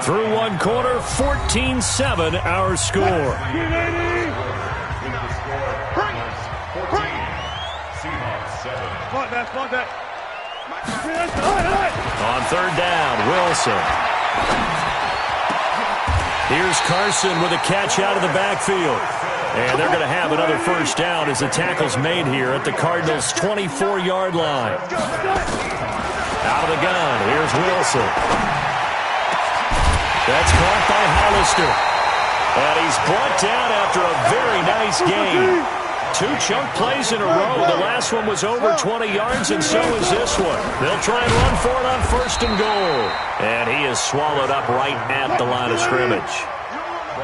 Through one quarter, 14-7 our score. On 3rd down, Wilson. Here's Carson with a catch out of the backfield. And they're going to have another 1st down as the tackle's made here at the Cardinals' 24-yard line. Out of the gun, here's Wilson. That's caught by Hollister. And he's brought down after a very nice game. 2 chunk plays in a row. The last one was over 20 yards, and so is this one. They'll try and run for it on 1st and goal. And he is swallowed up right at the line of scrimmage.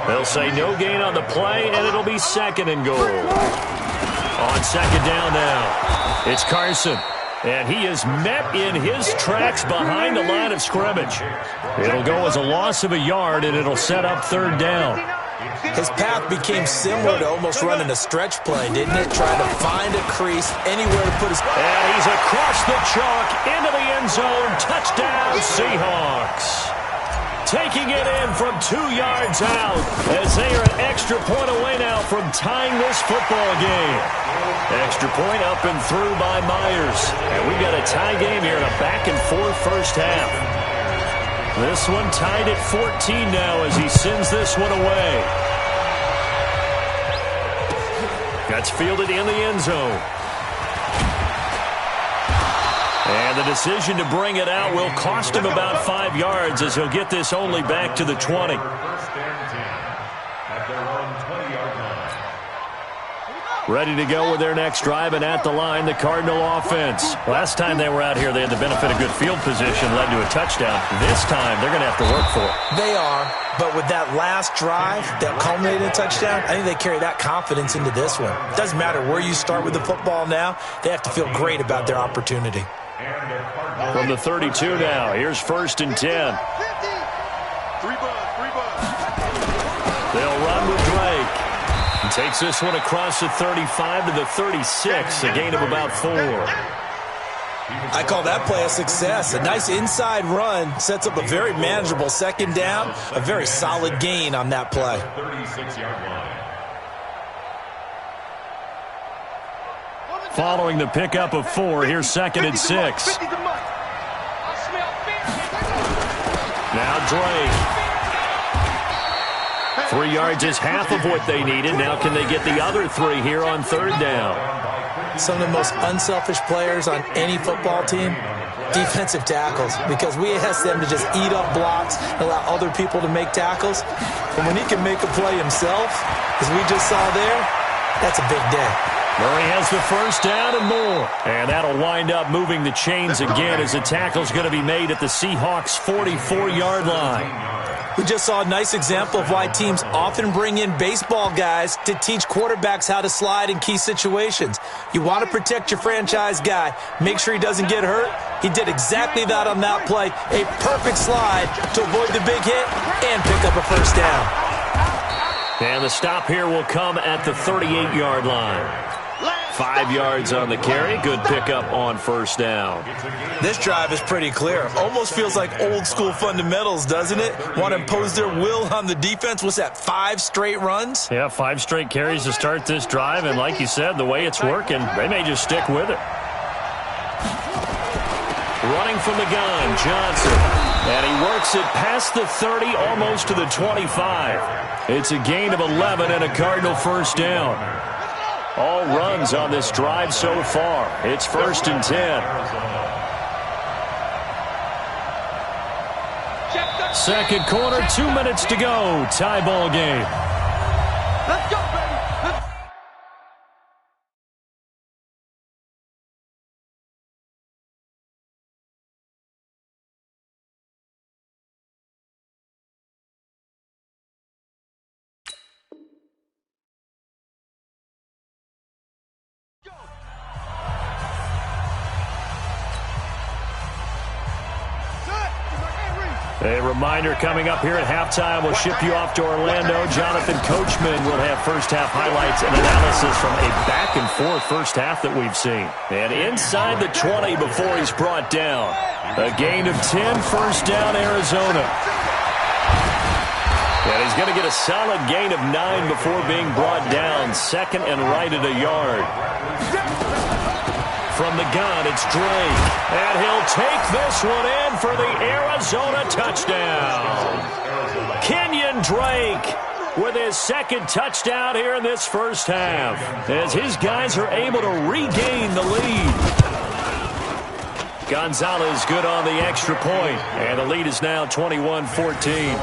They'll say no gain on the play, and it'll be 2nd and goal. On 2nd down now, it's Carson. And he is met in his tracks behind the line of scrimmage. It'll go as a loss of a yard, and it'll set up 3rd down. His path became similar to almost running a stretch play, didn't it? Trying to find a crease anywhere to put his... And he's across the chalk into the end zone. Touchdown, Seahawks. Taking it in from 2 yards out as they are an extra point away now from tying this football game. Extra point up and through by Myers. And we've got a tie game here in a back-and-forth 1st half. This one tied at 14 now as he sends this one away. That's fielded in the end zone. And the decision to bring it out will cost him about 5 yards as he'll get this only back to the 20. First and 10 at their own 20-yard line. Ready to go with their next drive, and at the line, the Cardinal offense. Last time they were out here, they had the benefit of good field position, led to a touchdown. This time, they're going to have to work for it. They are, but with that last drive that culminated in a touchdown, I think they carry that confidence into this one. It doesn't matter where you start with the football now. They have to feel great about their opportunity. From the 32 now, here's 1st and 10. They'll run with Drake. He takes this one across the 35 to the 36, a gain of about 4. I call that play a success. A nice inside run sets up a very manageable second down, a very solid gain on that play. 36-yard line. Following the pickup of 4, here's 2nd and 6. Now Drake. 3 yards is half of what they needed. Now can they get the other 3 here on 3rd down? Some of the most unselfish players on any football team, defensive tackles, because we ask them to just eat up blocks and allow other people to make tackles. But when he can make a play himself, as we just saw there, that's a big day. Murray has the 1st down and more. And that'll wind up moving the chains again as the tackle's going to be made at the Seahawks' 44-yard line. We just saw a nice example of why teams often bring in baseball guys to teach quarterbacks how to slide in key situations. You want to protect your franchise guy. Make sure he doesn't get hurt. He did exactly that on that play. A perfect slide to avoid the big hit and pick up a 1st down. And the stop here will come at the 38-yard line. 5 yards on the carry. Good pickup on 1st down. This drive is pretty clear. Almost feels like old school fundamentals, doesn't it? Want to impose their will on the defense. What's that, 5 straight runs? Yeah, 5 straight carries to start this drive. And like you said, the way it's working, they may just stick with it. Running from the gun, Johnson. And he works it past the 30, almost to the 25. It's a gain of 11 and a Cardinal 1st down. All runs on this drive so far. It's 1st and 10. Second quarter, 2 minutes to go. Tie ball game. Let's go, baby. A reminder coming up here at halftime. We'll ship you off to Orlando. Jonathan Coachman will have first-half highlights and analysis from a back-and-forth first half that we've seen. And inside the 20 before he's brought down. A gain of 10, 1st down, Arizona. And he's going to get a solid gain of 9 before being brought down. 2nd and right at a yard. From the gun, it's Drake. And he'll take this one in for the Arizona touchdown. Kenyon Drake with his 2nd touchdown here in this first half, as his guys are able to regain the lead. Gonzalez good on the extra point, and the lead is now 21-14.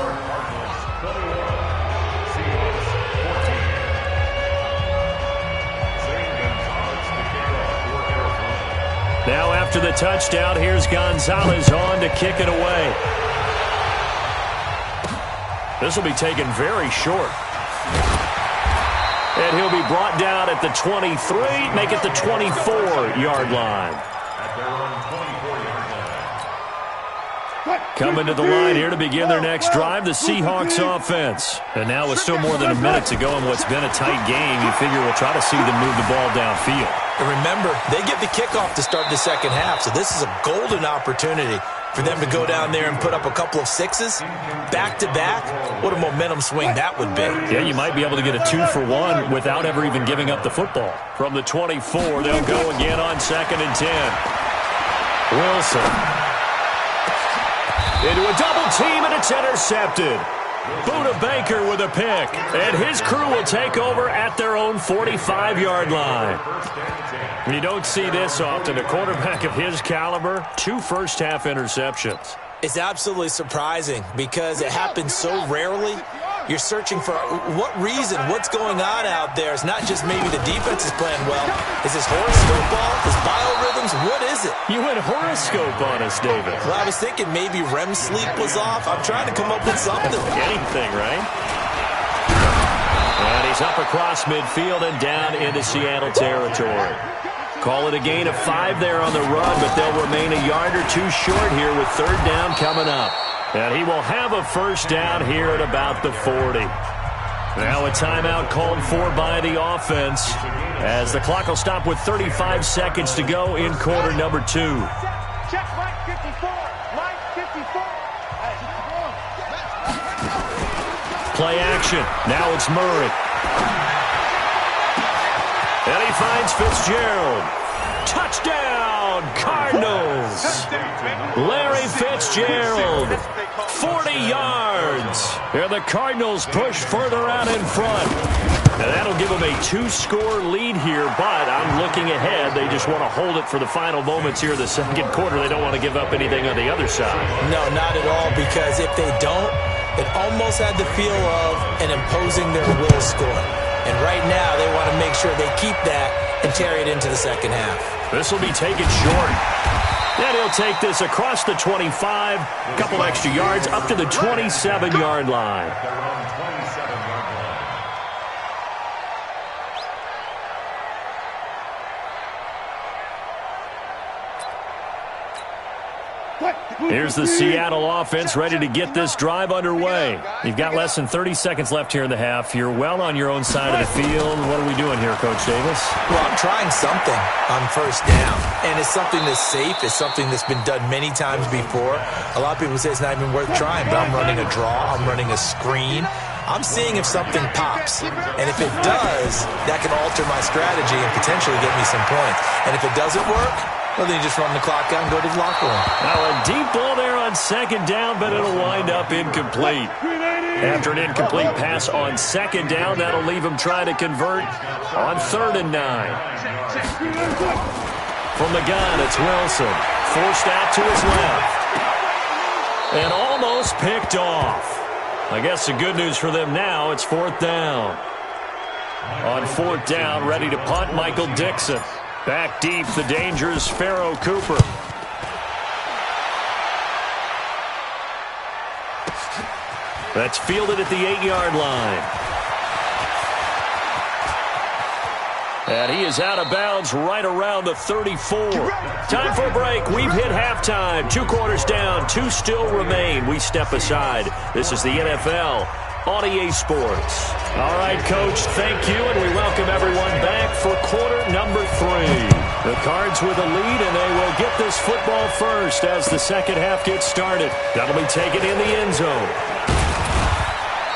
Now after the touchdown, here's Gonzalez on to kick it away. This will be taken very short. And he'll be brought down at the 23, make it the 24-yard line. Coming to the line here to begin their next drive, the Seahawks offense. And now with still more than a minute to go in what's been a tight game, you figure we'll try to see them move the ball downfield. And remember, they get the kickoff to start the second half, so this is a golden opportunity for them to go down there and put up a couple of 6s back-to-back. What a momentum swing that would be. Yeah, you might be able to get a 2-for-1 without ever even giving up the football. From the 24, they'll go again on 2nd and 10. Wilson. Into a double team, and it's intercepted. Buda Baker with a pick. And his crew will take over at their own 45-yard line. You don't see this often. A quarterback of his caliber, 2 first-half interceptions. It's absolutely surprising because it happens so rarely. You're searching for what reason, what's going on out there. It's not just maybe the defense is playing well. Is this horoscope off? Is biorhythms? What is it? You went horoscope on us, David. Well, I was thinking maybe REM sleep was off. I'm trying to come up with something. Anything, right? And he's up across midfield and down into Seattle territory. Call it a gain of 5 there on the run, but they'll remain a yard or 2 short here with 3rd down coming up. And he will have a first down here at about the 40. Now a timeout called for by the offense as the clock will stop with 35 seconds to go in quarter number 2. Check Mike 54. Mike 54. Play action. Now it's Murray. And he finds Fitzgerald. Touchdown, Cardinals. Larry Fitzgerald, 40 yards. And the Cardinals push further out in front. And that'll give them a 2-score lead here, but I'm looking ahead. They just want to hold it for the final moments here in the second quarter. They don't want to give up anything on the other side. No, not at all, because if they don't, it almost had the feel of an imposing their will score. And right now, they want to make sure they keep that and carry it into the second half. This will be taken short. And he'll take this across the 25, a couple extra yards, up to the 27-yard line. Here's the Seattle offense ready to get this drive underway. You've got less than 30 seconds left here in the half. You're well on your own side of the field. What are we doing here, Coach Davis? Well, I'm trying something on first down, and it's something that's safe. It's something that's been done many times before. A lot of people say it's not even worth trying, but I'm running a draw. I'm running a screen. I'm seeing if something pops, and if it does, that can alter my strategy and potentially get me some points. And if it doesn't work, well, then you just run the clock out and go to the locker room. Now a deep ball there on second down, but it'll wind up incomplete. After an incomplete pass on second down, that'll leave him trying to convert on 3rd and 9. From the gun, it's Wilson. Forced out to his left. And almost picked off. I guess the good news for them now, it's 4th down. On 4th down, ready to punt, Michael Dixon. Back deep, the dangerous Pharaoh Cooper. That's fielded at the 8-yard line. And he is out of bounds right around the 34. Time for a break. We've hit halftime. 2 quarters down, 2 still remain. We step aside. This is the NFL on EA Sports. All right, Coach, thank you, and we welcome everyone back for quarter number 3. The Cards with a lead, and they will get this football first as the second half gets started. That'll be taken in the end zone.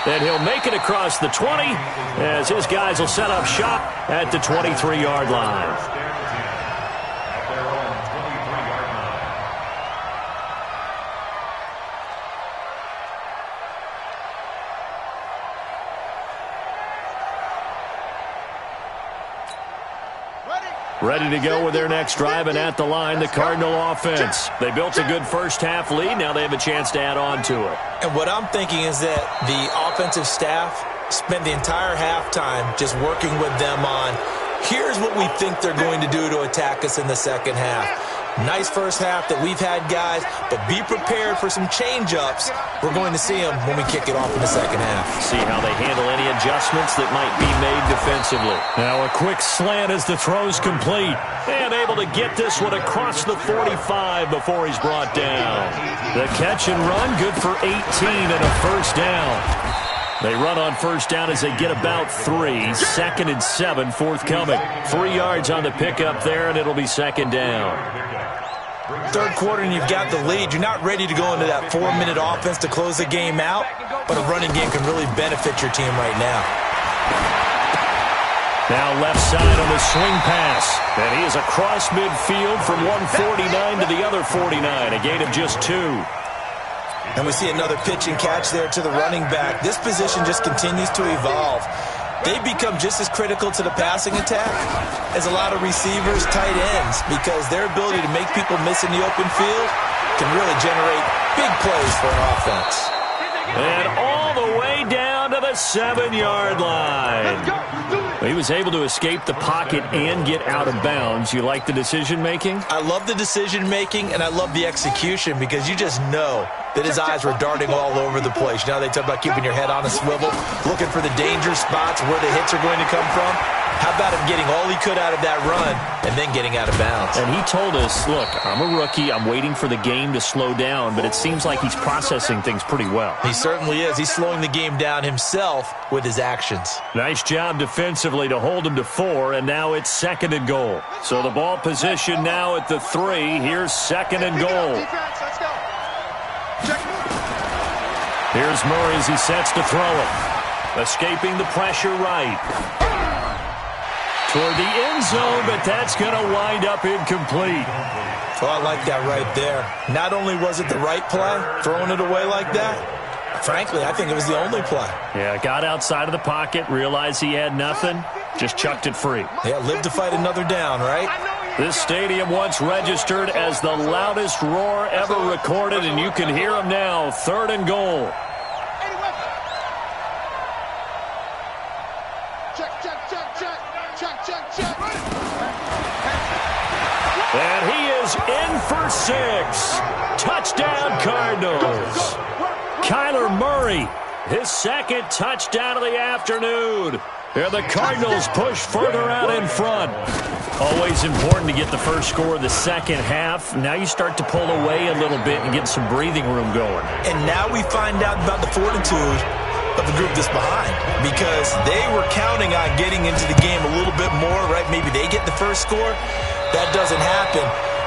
And he'll make it across the 20 as his guys will set up shop at the 23-yard line. Ready to go with their next drive, and at the line, the Cardinal offense. They built a good first-half lead. Now they have a chance to add on to it. And what I'm thinking is that the offensive staff spent the entire halftime just working with them on, here's what we think they're going to do to attack us in the second half. Nice first half that we've had, guys, but be prepared for some change-ups. We're going to see them when we kick it off in the second half. See how they handle any adjustments that might be made defensively. Now a quick slant as the throw's complete. And able to get this one across the 45 before he's brought down. The catch and run, good for 18 and a first down. They run on first down as they get about 3. 2nd and 7, forthcoming. 3 yards on the pickup there, and it'll be second down. Third quarter and you've got the lead. You're not ready to go into that 4-minute offense to close the game out, but a running game can really benefit your team right now. Now left side on the swing pass. And he is across midfield from 149 to the other 49. A gain of just 2. And we see another pitch and catch there to the running back. This position just continues to evolve. They become just as critical to the passing attack as a lot of receivers, tight ends, because their ability to make people miss in the open field can really generate big plays for an offense. And all the way down to the 7-yard line. He was able to escape the pocket and get out of bounds. You like the decision-making? I love the decision-making, and I love the execution because you just know that his eyes were darting all over the place. Now they talk about keeping your head on a swivel, looking for the danger spots where the hits are going to come from. How about him getting all he could out of that run and then getting out of bounds? And he told us, look, I'm a rookie. I'm waiting for the game to slow down, but it seems like he's processing things pretty well. He certainly is. He's slowing the game down himself with his actions. Nice job defensively to hold him to 4, and now it's 2nd and goal. So the ball position now at the 3. Here's 2nd and goal. Here's Murray as he sets to throw it. Escaping the pressure right. Toward the end zone, but that's going to wind up incomplete. Oh, I like that right there. Not only was it the right play, throwing it away like that, frankly, I think it was the only play. Yeah, got outside of the pocket, realized he had nothing, just chucked it free. Yeah, live to fight another down, right? This stadium once registered as the loudest roar ever recorded, and you can hear him now. 3rd and goal. And he is in for 6. Touchdown, Cardinals. Kyler Murray, his 2nd touchdown of the afternoon. And the Cardinals push further out in front. Always important to get the first score of the second half. Now you start to pull away a little bit and get some breathing room going. And now we find out about the fortitude of the group that's behind, because they were counting on getting into the game a little bit more, right? Maybe they get the first score. That doesn't happen.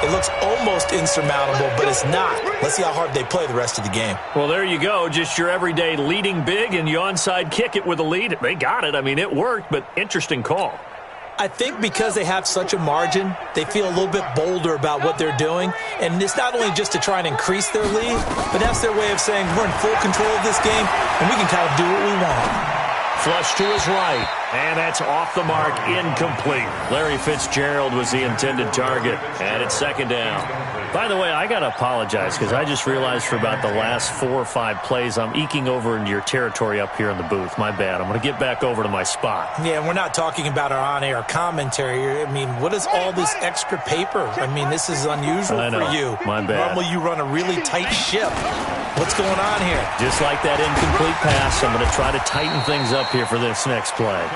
It looks almost insurmountable, but it's not. Let's see how hard they play the rest of the game. Well, there you go. Just your everyday leading big, and you onside kick it with a lead. They got it. I mean, it worked, but interesting call. I think because they have such a margin, they feel a little bit bolder about what they're doing. And it's not only just to try and increase their lead, but that's their way of saying we're in full control of this game, and we can kind of do what we want. Flush to his right, and that's off the mark, incomplete. Larry Fitzgerald was the intended target, and it's 2nd down. By the way, I got to apologize because I just realized for about the last 4 or 5 plays, I'm eking over into your territory up here in the booth. My bad. I'm going to get back over to my spot. Yeah, and we're not talking about our on-air commentary. I mean, what is all this extra paper? I mean, this is unusual for you. My bad. Normally you run a really tight ship. What's going on here? Just like that incomplete pass, I'm going to try to tighten things up here for this next play.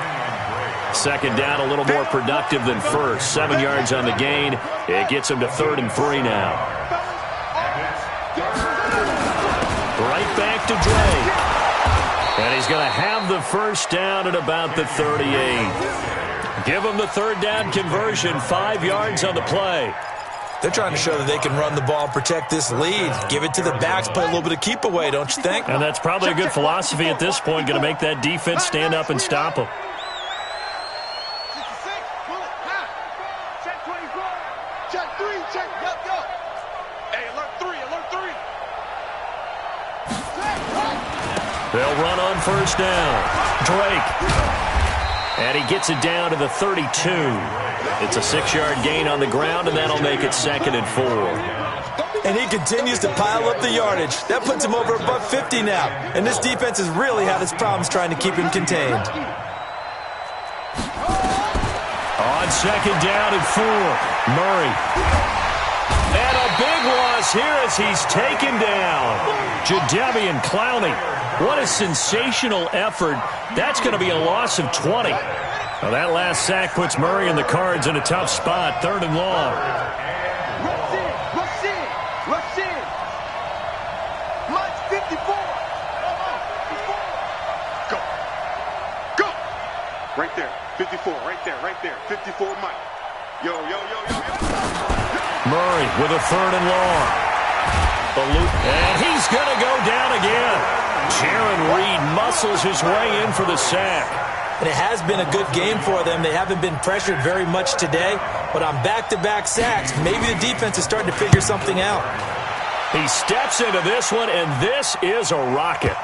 2nd down, a little more productive than first. 7 yards on the gain. It gets him to 3rd and 3 now. Right back to Drake. And he's going to have the first down at about the 38. Give him the 3rd down conversion. 5 yards on the play. They're trying to show that they can run the ball and protect this lead. Give it to the backs, play a little bit of keep away, don't you think? And that's probably a good philosophy at this point, going to make that defense stand up and stop them. They'll run on 1st down. Drake. And he gets it down to the 32. It's a 6-yard gain on the ground, and that'll make it 2nd and 4. And he continues to pile up the yardage. That puts him over above 50 now. And this defense has really had its problems trying to keep him contained. On 2nd down and 4, Murray. And a big loss here as he's taken down. Jadeveon Clowney. What a sensational effort. That's going to be a loss of 20. Now that last sack puts Murray and the Cards in a tough spot. 3rd and long. Rush in. Mike 54. Go. Right there. 54. Right there. 54 Mike. Yo. Murray with a 3rd and long. And he's going to go down again. Jaron Reed muscles his way in for the sack. And it has been a good game for them. They haven't been pressured very much today. But on back-to-back sacks, maybe the defense is starting to figure something out. He steps into this one, and this is a rocket.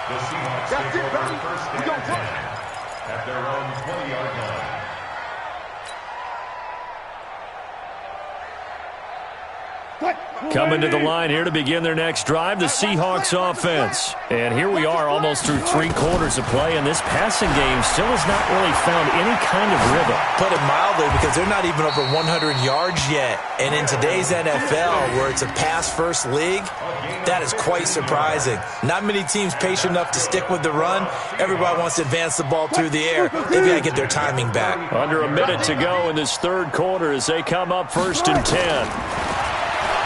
The Seahawks take over first and 10 at their own 20-yard line. Coming to the line here to begin their next drive, the Seahawks offense. And here we are almost through 3 quarters of play, and this passing game still has not really found any kind of rhythm. Put it mildly, because they're not even over 100 yards yet. And in today's NFL, where it's a pass-first league, that is quite surprising. Not many teams patient enough to stick with the run. Everybody wants to advance the ball through the air. They've got to get their timing back. Under a minute to go in this third quarter as they come up 1st and 10.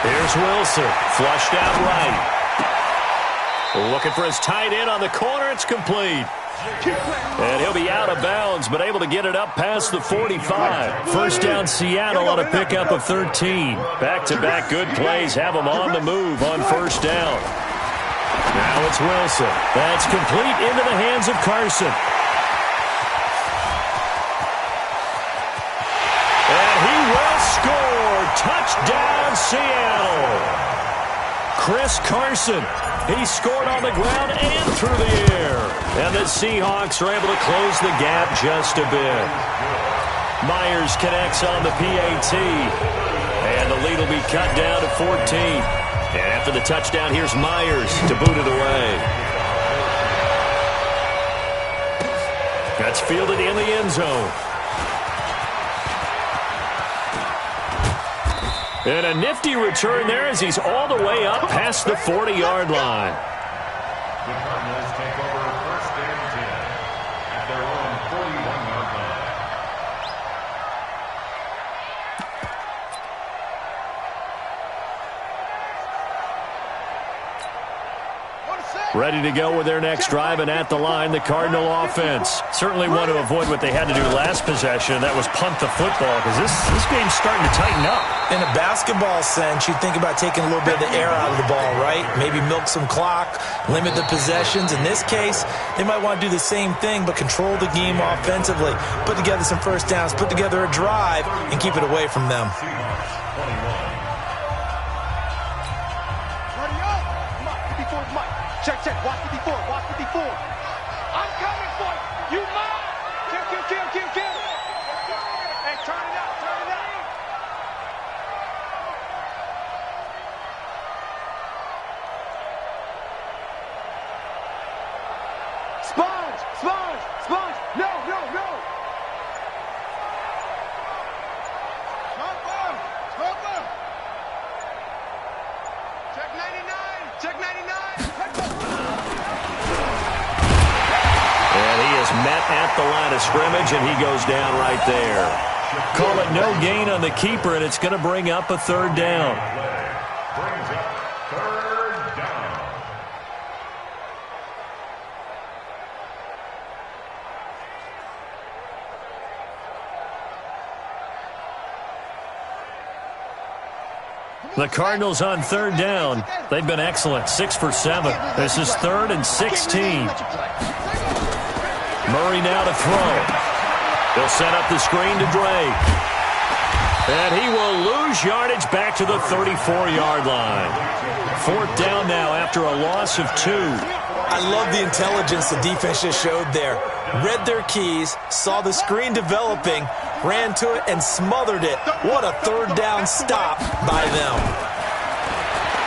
Here's Wilson, flushed out right. Looking for his tight end on the corner. It's complete. And he'll be out of bounds, but able to get it up past the 45. First down, Seattle on a pickup of 13. Back-to-back good plays have them on the move on first down. Now it's Wilson. That's complete into the hands of Carson. And he will score. Touchdown, Seattle. Chris Carson. He scored on the ground and through the air. And the Seahawks are able to close the gap just a bit. Myers connects on the PAT. And the lead will be cut down to 14. And after the touchdown, here's Myers to boot it away. That's fielded in the end zone. And a nifty return there as he's all the way up past the 40-yard line. The Cardinals take over first and 10 at their own 41-yard line. Ready to go with their next drive, and at the line, the Cardinal offense. Certainly want to avoid what they had to do last possession. That was punt the football, because this game's starting to tighten up. In a basketball sense, you think about taking a little bit of the air out of the ball, right? Maybe milk some clock, limit the possessions. In this case, they might want to do the same thing, but control the game offensively. Put together some first downs, put together a drive, and keep it away from them. Check, watch 54, watch 54. I'm coming for you. You mine. Kill. Hey, turn it out. Sponge. No. Hopper. Check 99. And he is met at the line of scrimmage, and he goes down right there. Call it no gain on the keeper, and it's going to bring up a third down. Brings up third down. The Cardinals on third down. They've been excellent, 6 for 7. This is 3rd and 16. Murray now to throw. He'll set up the screen to Drake. And he will lose yardage back to the 34-yard line. 4th down now after a loss of 2. I love the intelligence the defense just showed there. Read their keys, saw the screen developing, ran to it, and smothered it. What a third down stop by them.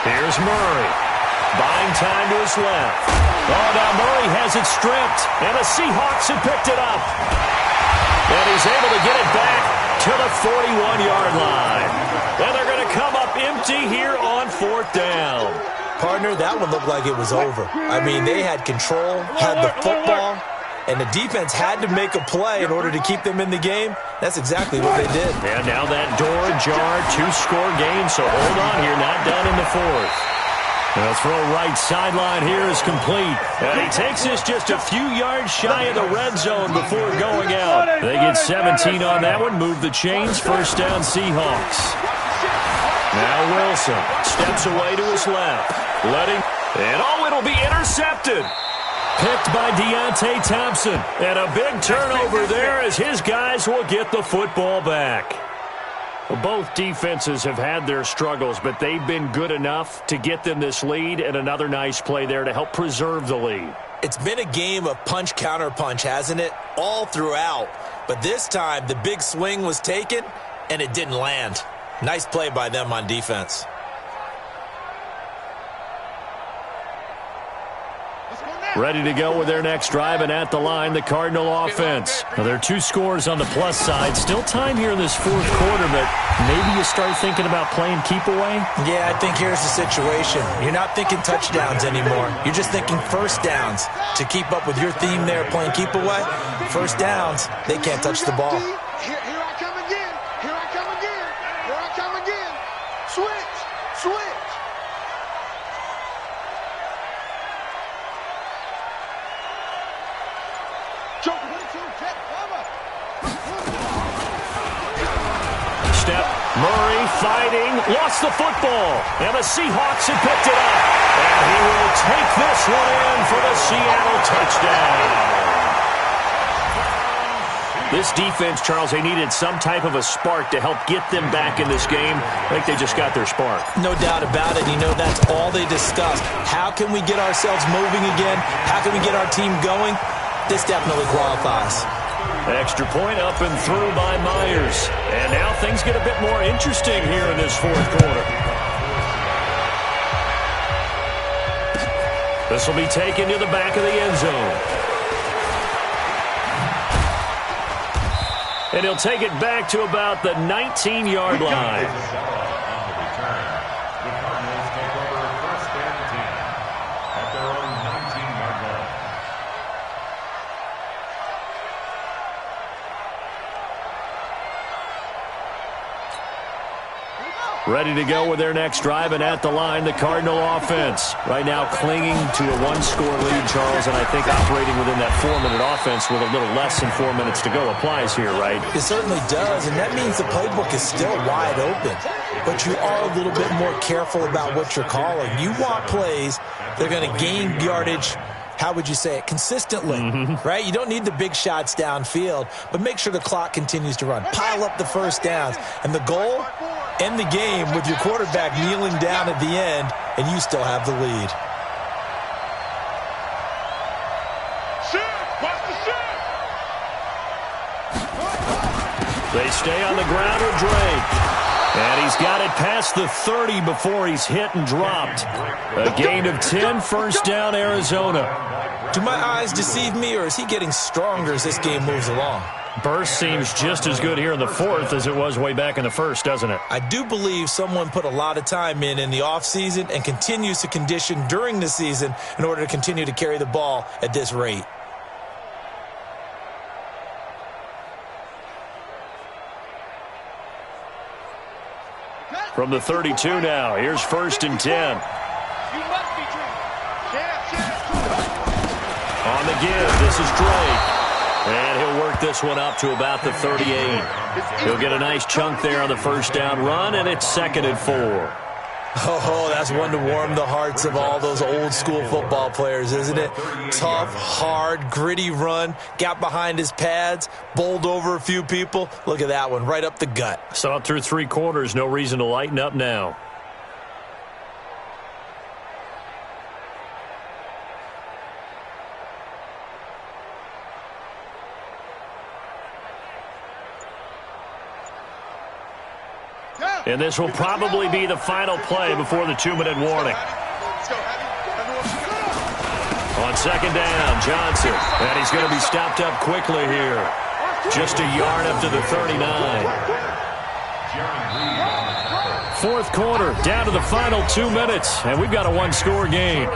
Here's Murray. Buying time to his left. Oh, now Murray has it stripped, and the Seahawks have picked it up. And he's able to get it back to the 41-yard line. And they're going to come up empty here on 4th down. Partner, that one looked like it was over. I mean, they had control, had the football, and the defense had to make a play in order to keep them in the game. That's exactly what they did. And now that door ajar, 2-score game, so hold on here, not done in the 4th. The throw right sideline here is complete. And he takes this just a few yards shy of the red zone before going out. They get 17 on that one, move the chains, first down Seahawks. Now Wilson steps away to his left. And it'll be intercepted. Picked by Deontay Thompson. And a big turnover there as his guys will get the football back. Well, both defenses have had their struggles, but they've been good enough to get them this lead, and another nice play there to help preserve the lead. It's been a game of punch-counter-punch, hasn't it? All throughout. But this time, the big swing was taken, and it didn't land. Nice play by them on defense. Ready to go with their next drive, and at the line, the Cardinal offense. Now, there are 2 scores on the plus side. Still time here in this fourth quarter, but maybe you start thinking about playing keep away? Yeah, I think here's the situation. You're not thinking touchdowns anymore. You're just thinking first downs. To keep up with your theme there, playing keep away, first downs, they can't touch the ball. Here I come again. Here I come again. Here I come again. Switch. Step, Murray fighting, lost the football, and the Seahawks have picked it up. And he will take this one in for the Seattle touchdown. This defense, Charles, they needed some type of a spark to help get them back in this game. I think they just got their spark. No doubt about it. You know, that's all they discussed. How can we get ourselves moving again? How can we get our team going? This definitely qualifies. Extra point up and through by Myers. And now things get a bit more interesting here in this fourth quarter. This will be taken to the back of the end zone. And he'll take it back to about the 19-yard line. Ready to go with their next drive, and at the line, the Cardinal offense. Right now clinging to a 1-score lead, Charles, and I think operating within that 4-minute offense with a little less than 4 minutes to go applies here, right? It certainly does, and that means the playbook is still wide open. But you are a little bit more careful about what you're calling. You want plays that are going to gain yardage, how would you say it, consistently, right? You don't need the big shots downfield, but make sure the clock continues to run. Pile up the first downs, and the goal, end the game with your quarterback kneeling down at the end, and you still have the lead. They stay on the ground with Drake. And he's got it past the 30 before he's hit and dropped. A gain of 10, first down, Arizona. Do my eyes deceive me, or is he getting stronger as this game moves along? Burst seems just as good here in the fourth as it was way back in the first, doesn't it? I do believe someone put a lot of time in the offseason and continues to condition during the season in order to continue to carry the ball at this rate. From the 32 now, here's 1st and 10. On the give, this is Drake. And he'll work this one up to about the 38. He'll get a nice chunk there on the first down run, and it's 2nd and 4. Oh, that's one to warm the hearts of all those old school football players, isn't it? Tough, hard, gritty run, got behind his pads, bowled over a few people. Look at that one, right up the gut. Saw it through 3 quarters, no reason to lighten up now. And this will probably be the final play before the 2-minute warning. On 2nd down, Johnson. And he's going to be stopped up quickly here. Just a yard up to the 39. 4th quarter, down to the final 2 minutes. And we've got a 1-score game.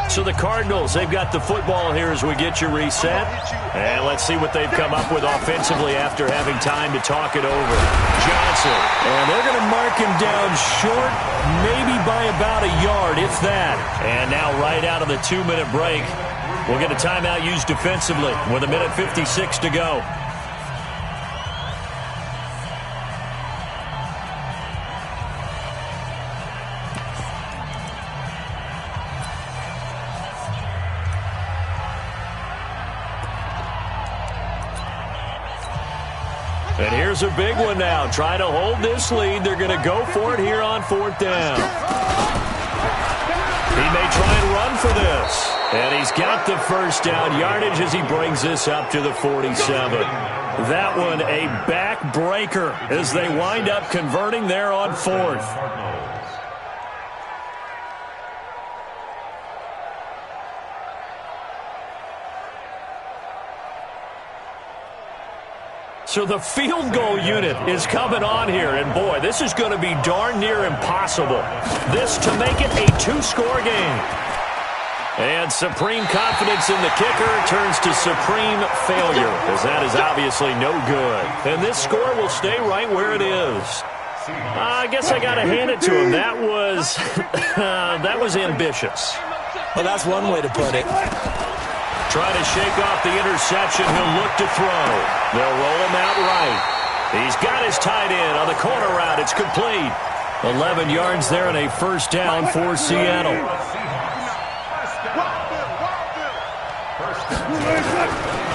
So the Cardinals, they've got the football here as we get you reset. And let's see what they've come up with offensively after having time to talk it over. Johnson, and they're going to mark him down short, maybe by about a yard, if that. And now right out of the 2-minute break, we'll get a timeout used defensively with 1:56 to go. And here's a big one now. Trying to hold this lead. They're going to go for it here on 4th down. He may try and run for this. And he's got the first down yardage as he brings this up to the 47. That one a backbreaker as they wind up converting there on 4th. So the field goal unit is coming on here, and boy, this is going to be darn near impossible. This to make it a 2-score game. And supreme confidence in the kicker turns to supreme failure, as that is obviously no good. And this score will stay right where it is. I guess I got to hand it to him. That was, that was ambitious. Well, that's one way to put it. Trying to shake off the interception. He'll look to throw. They'll roll him out right. He's got his tight end on the corner route. It's complete. 11 yards there and a first down for Seattle.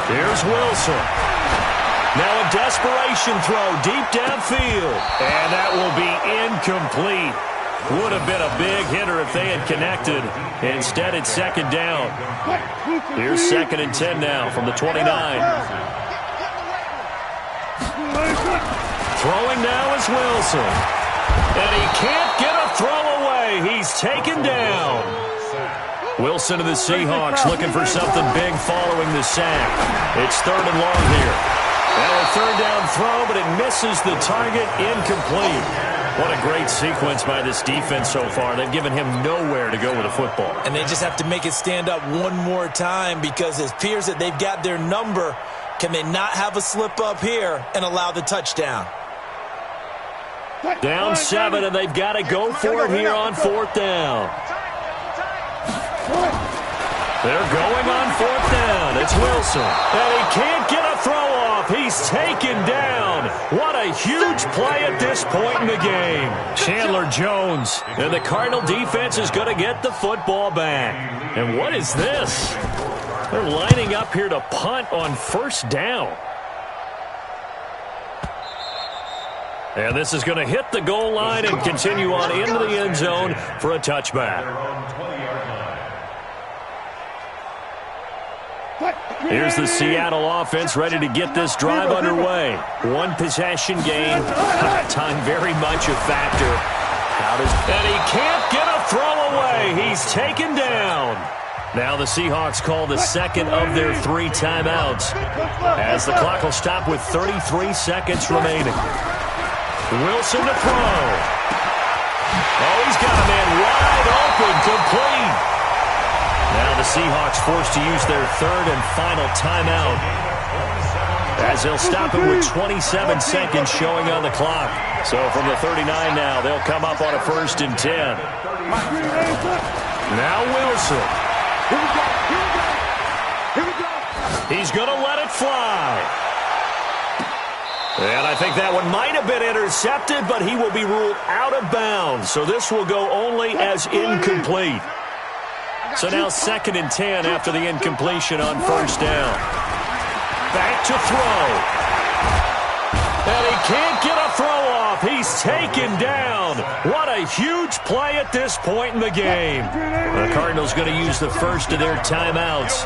Here's Wilson. Now a desperation throw deep downfield. And that will be incomplete. Would have been a big hitter if they had connected. Instead, it's 2nd down. Here's 2nd and 10 now from the 29. Throwing now is Wilson. And he can't get a throw away. He's taken down. Wilson of the Seahawks looking for something big following the sack. It's 3rd and long here. And a 3rd down throw, but it misses the target. Incomplete. What a great sequence by this defense so far. They've given him nowhere to go with the football. And they just have to make it stand up one more time because it appears that they've got their number. Can they not have a slip up here and allow the touchdown? Down 7, and they've got to go for it here on 4th down. They're going on 4th down. It's Wilson. And he can't get a throw off. He's taken down. What a huge play at this point in the game. Chandler Jones. And the Cardinal defense is going to get the football back. And what is this? They're lining up here to punt on 1st down. And this is going to hit the goal line and continue on into the end zone for a touchback. Here's the Seattle offense ready to get this drive underway. 1 possession game. Time very much a factor. And he can't get a throw away. He's taken down. Now the Seahawks call the 2nd of their 3 timeouts as the clock will stop with 33 seconds remaining. Wilson to throw. Oh, he's got a man wide open, complete. Now the Seahawks forced to use their 3rd and final timeout as they'll stop it with 27 seconds showing on the clock. So from the 39 now, they'll come up on a 1st and 10. Now Wilson. He's going to let it fly. And I think that one might have been intercepted, but he will be ruled out of bounds. So this will go only as incomplete. So now 2nd and 10 after the incompletion on 1st down. Back to throw. And he can't get a throw off. He's taken down. What a huge play at this point in the game. The Cardinals going to use the 1st of their timeouts.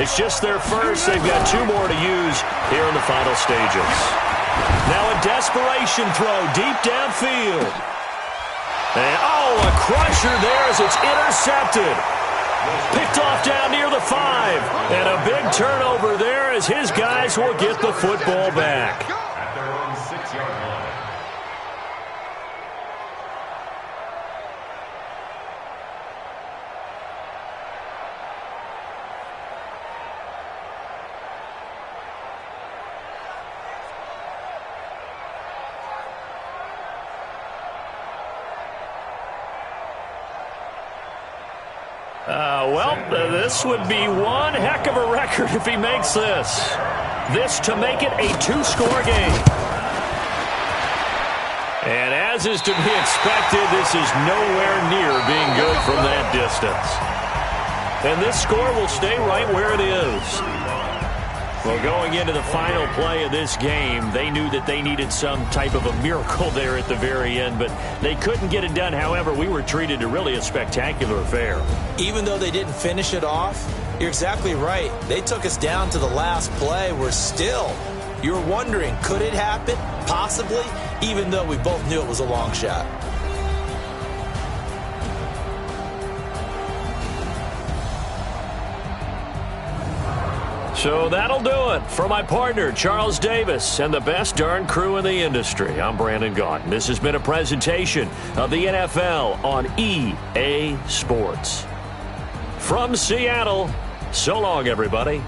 It's just their 1st. They've got 2 more to use here in the final stages. Now a desperation throw deep downfield. And, oh, a crusher there as it's intercepted. Picked off down near the 5. And a big turnover there as his guys will get the football back. At their own 6-yard line. This would be one heck of a record if he makes this. This to make it a 2-score game. And as is to be expected, this is nowhere near being good from that distance. And this score will stay right where it is. Well, going into the final play of this game, they knew that they needed some type of a miracle there at the very end, but they couldn't get it done. However, we were treated to really a spectacular affair. Even though they didn't finish it off, you're exactly right. They took us down to the last play. We're still, you're wondering, could it happen? Possibly, even though we both knew it was a long shot. So that'll do it. For my partner, Charles Davis, and the best darn crew in the industry, I'm Brandon Gaudin. This has been a presentation of the NFL on EA Sports. From Seattle, so long, everybody.